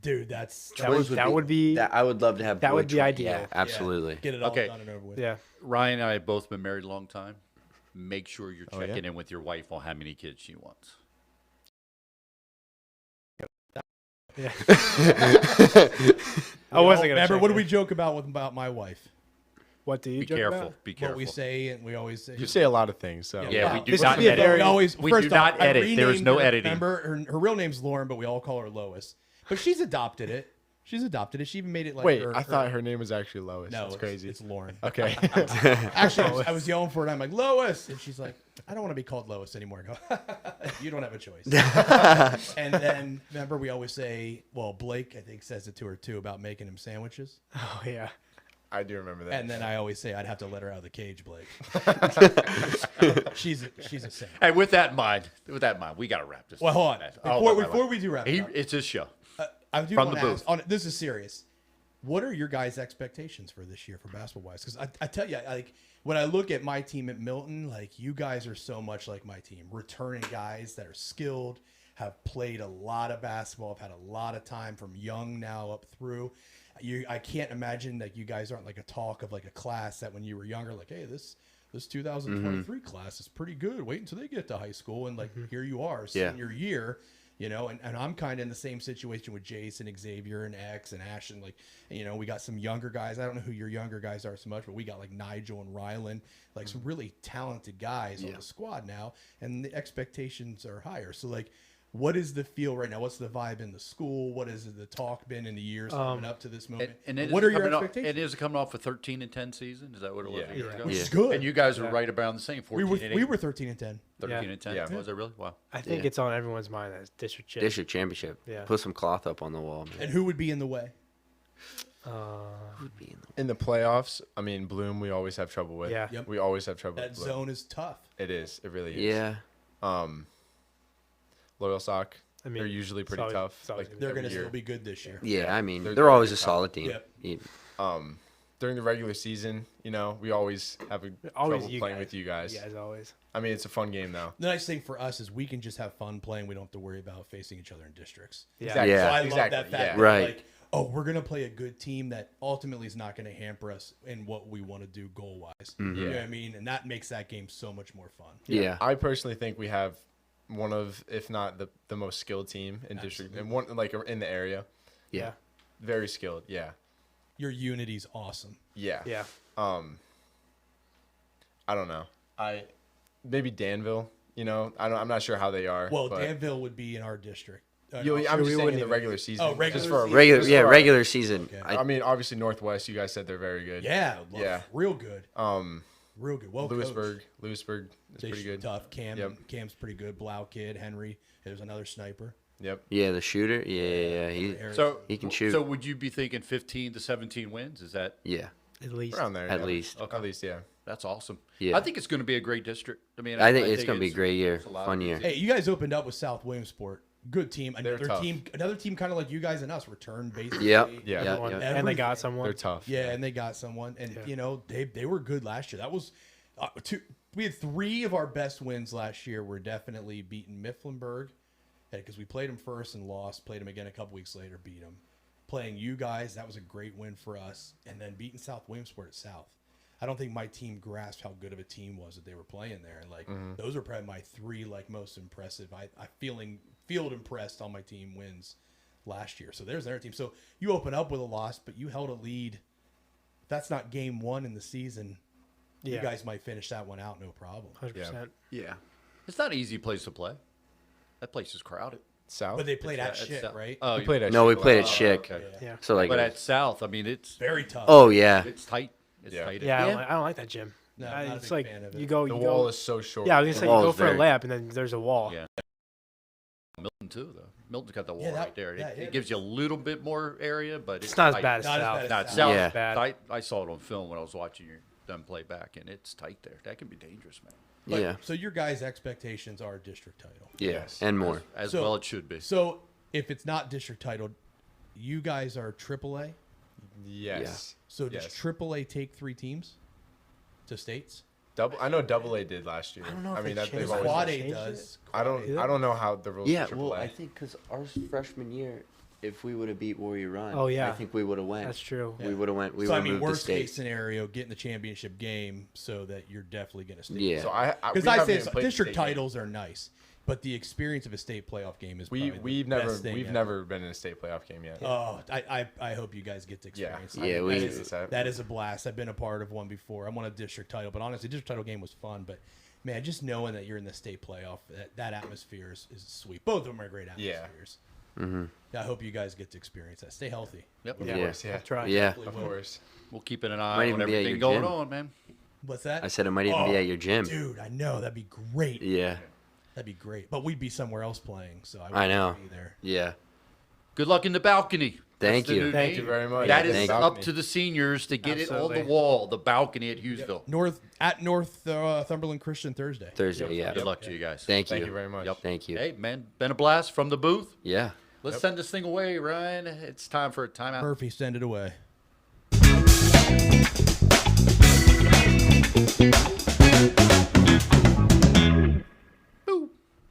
Dude, that's That would be. That I would love to have. That boy would be twins. ideal. Yeah, absolutely. get it all Okay. done and over with. Yeah. Ryan and I have both been married a long time. Make sure you're Oh, yeah? checking in with your wife on how many kids she wants. Yeah. I wasn't gonna. Remember, check what do it. we joke about my wife? What do you Be joke careful. about? Be careful. What we say, and we always say. You say a lot of things, so. Yeah, we do This not would be a edit. very- We always, We first do off, not I edit. There is renamed no her. editing. Remember, her real name's Lauren, but we all call her Lois. But she's adopted it. She's adopted it. She even made it like. Wait, I thought her name was actually Lois. No, That's crazy. It's Lauren. Okay. Actually, I was yelling for it. I'm like, Lois. And she's like, I don't want to be called Lois anymore. I go, you don't have a choice. And then, remember, we always say, well, Blake, I think, says it to her too about making him sandwiches. Oh yeah. I do remember that. And then I always say, I'd have to let her out of the cage, Blake. she's a saint. Hey, with that in mind, we got to wrap this. Well, hold on. Oh, Before we do wrap it up, it's his show. I do From want the to booth. ask, this is serious. What are your guys' expectations for this year for basketball-wise? Because I tell you, like, when I look at my team at Milton, like, you guys are so much like my team. Returning guys that are skilled, have played a lot of basketball, have had a lot of time from young now up through. I can't imagine that you guys aren't like a talk of like a class that when you were younger, like, hey, this 2023 class is pretty good. Wait until they get to high school. And like, here you are, senior year. You know, and I'm kind of in the same situation with Jason, Xavier, and X, and Ash, and like, you know, we got some younger guys. I don't know who your younger guys are so much, but we got like Nigel and Rylan, like some really talented guys on the squad now, and the expectations are higher. So like, what is the feel right now? What's the vibe in the school? What is the talk been in the years coming up to this moment? What are your expectations? It is coming off a 13-10 season. Is that what it was a year ago? Which is good. And you guys were right around the same. 14 and 8. We were 13 and 10. 13 and 10. Yeah. Was it really? Wow. I think it's on everyone's mind as district champ. District championship. Yeah. Put some cloth up on the wall, man. And who would be in the way? Would be in In the playoffs, I mean, Bloom, we always have trouble with. Yeah. Yep. We always have trouble That with Bloom. zone is tough. It is. It really is. yeah. Loyal Sock, I mean, they're usually pretty always- tough. it's always Like, gonna They're every going to year. still be good this year. Yeah, I mean, They're they're always a tough. solid team. Yep. You- During the regular season, you know, we always have a Always trouble you playing guys. with you guys. Yeah, as always. I mean, it's a fun game though. The nice thing for us is we can just have fun playing. We don't have to worry about facing each other in districts. Yeah. Exactly. Yeah. So I Exactly, love that fact. yeah. that, Right. Like, oh, we're going to play a good team that ultimately is not going to hamper us in what we want to do goal-wise. You know what I mean? And that makes that game so much more fun. yeah. I personally think we have one of, if not the most skilled team in district, and one like in the area. Yeah. Very skilled. Yeah. Your unity's awesome. Yeah. Yeah. I don't know. Maybe Danville. You know, I'm not sure how they are. Well, but Danville would be in our district. I'm we just saying in wouldn't the even- regular season. Oh, regular Just for season. Regular, just yeah, for our- regular season. Okay. I mean, obviously Northwest. You guys said they're very good. Yeah, Yeah. real good. Real good. Well, Lewisburg is coached. pretty good. Tough. Yep. Cam's pretty good. Blau kid, Henry. There's another sniper. Yep. Yeah, the shooter. Yeah. He So He can shoot. So would you be thinking 15 to 17 wins? Is that yeah. At least. Around there. At yeah. least. At least, yeah. that's awesome? Yeah. I think it's going to be a great district. I mean, I think it's gonna be a great year, it's a lot fun of year. music. Hey, you guys opened up with South Williamsport. Good team. They're tough. Another team kind of like you guys and us. Return basically. Yep. Yeah. Yeah. Everyone- yeah. And they Everything. got someone. They're tough. Yeah, and they got someone, and Yeah. you know they were good last year. That was we had 3 of our best wins last year. Were definitely beating Mifflinburg, because we played them first and lost. Played them again a couple weeks later, beat them. Playing you guys, that was a great win for us, and then beating South Williamsport at South. I don't think my team grasped how good of a team was that they were playing there. Like those are probably my 3 most impressive. I field impressed on my team wins last year. So there's their team. So you open up with a loss, but you held a lead. If that's not game 1 in the season, you Yeah. guys might finish that one out no problem. 100%. Yeah, it's not an easy place to play. That place is crowded. South. But they played at It's shit, South. right? Oh, we played at No, we Chick-fil-A. played at Chick. okay. Yeah. So like, But at South, I mean, it's Very tough. oh yeah, it's tight. It's Yeah. tight. Yeah, Yeah. I don't like that gym. No, not a It's big like fan of it. you go. The you wall go, is so short. Yeah, I was gonna say you wall go is for a very- layup and then there's a wall. Yeah. Milton too, though. Milton's got the wall Yeah, that- right there. that- It gives you a little bit more area, but It's not as tight. bad as Not as South. bad as Not South. South. Yeah. Bad. I saw it on film when I was watching them play back, and it's tight there. That can be dangerous, man. But- yeah, So your guys' expectations are district title. yeah, Yes. and more. As So- well, it should be. So if it's not district titled, you guys are AAA. Yes. So does Yes. AAA take 3 teams to states? I know Double A did last year. I don't know if mean, they that they've changed always. Quad changed A it? does. I don't know how the rules. Yeah, of well, AAA. I think because our freshman year, if we would have beat Warrior Run, Oh, yeah. I think we would have went. That's true. We would have went. We So would I have mean, moved to worst case state. scenario, get in the championship game so that you're definitely going to stay. Yeah. So Because we I haven't say even played district state game. titles are nice, but the experience of a state playoff game is We've probably the never best thing ever. never been in a state playoff game yet. Oh, I hope you guys get to experience that. Yeah, That we- is- that is a blast. I've been a part of one before. I won a district title, but honestly, district title game was fun. But man, just knowing that you're in the state playoff, that atmosphere is sweet. Both of them are great Yeah. atmospheres. Yeah, I hope you guys get to experience that. Stay healthy. Yep. Of Yeah. course, yeah. I'll try. Yeah, Of course. We'll keep an Might eye even on be at everything your going gym. on, man. What's that? I said it might even be Oh, at your gym. Dude, I know that'd be great. Yeah, That'd be great. But we'd be somewhere else playing, so I I know. wouldn't be there. Yeah. Good luck in the balcany. Thank That's the you. new Thank name. you very much. That Yeah, is thank up you. to the seniors to get it on Absolutely. the wall, the balcony at Hughesville. North Northumberland Christian Thursday. Thursday. Yeah. Good luck to you guys. Thank you. Thank you very much. Yep. Thank you. Hey, man, been a blast from the booth. Yeah. Let's send this thing away, Ryan. It's time for a timeout. Murphy, send it away.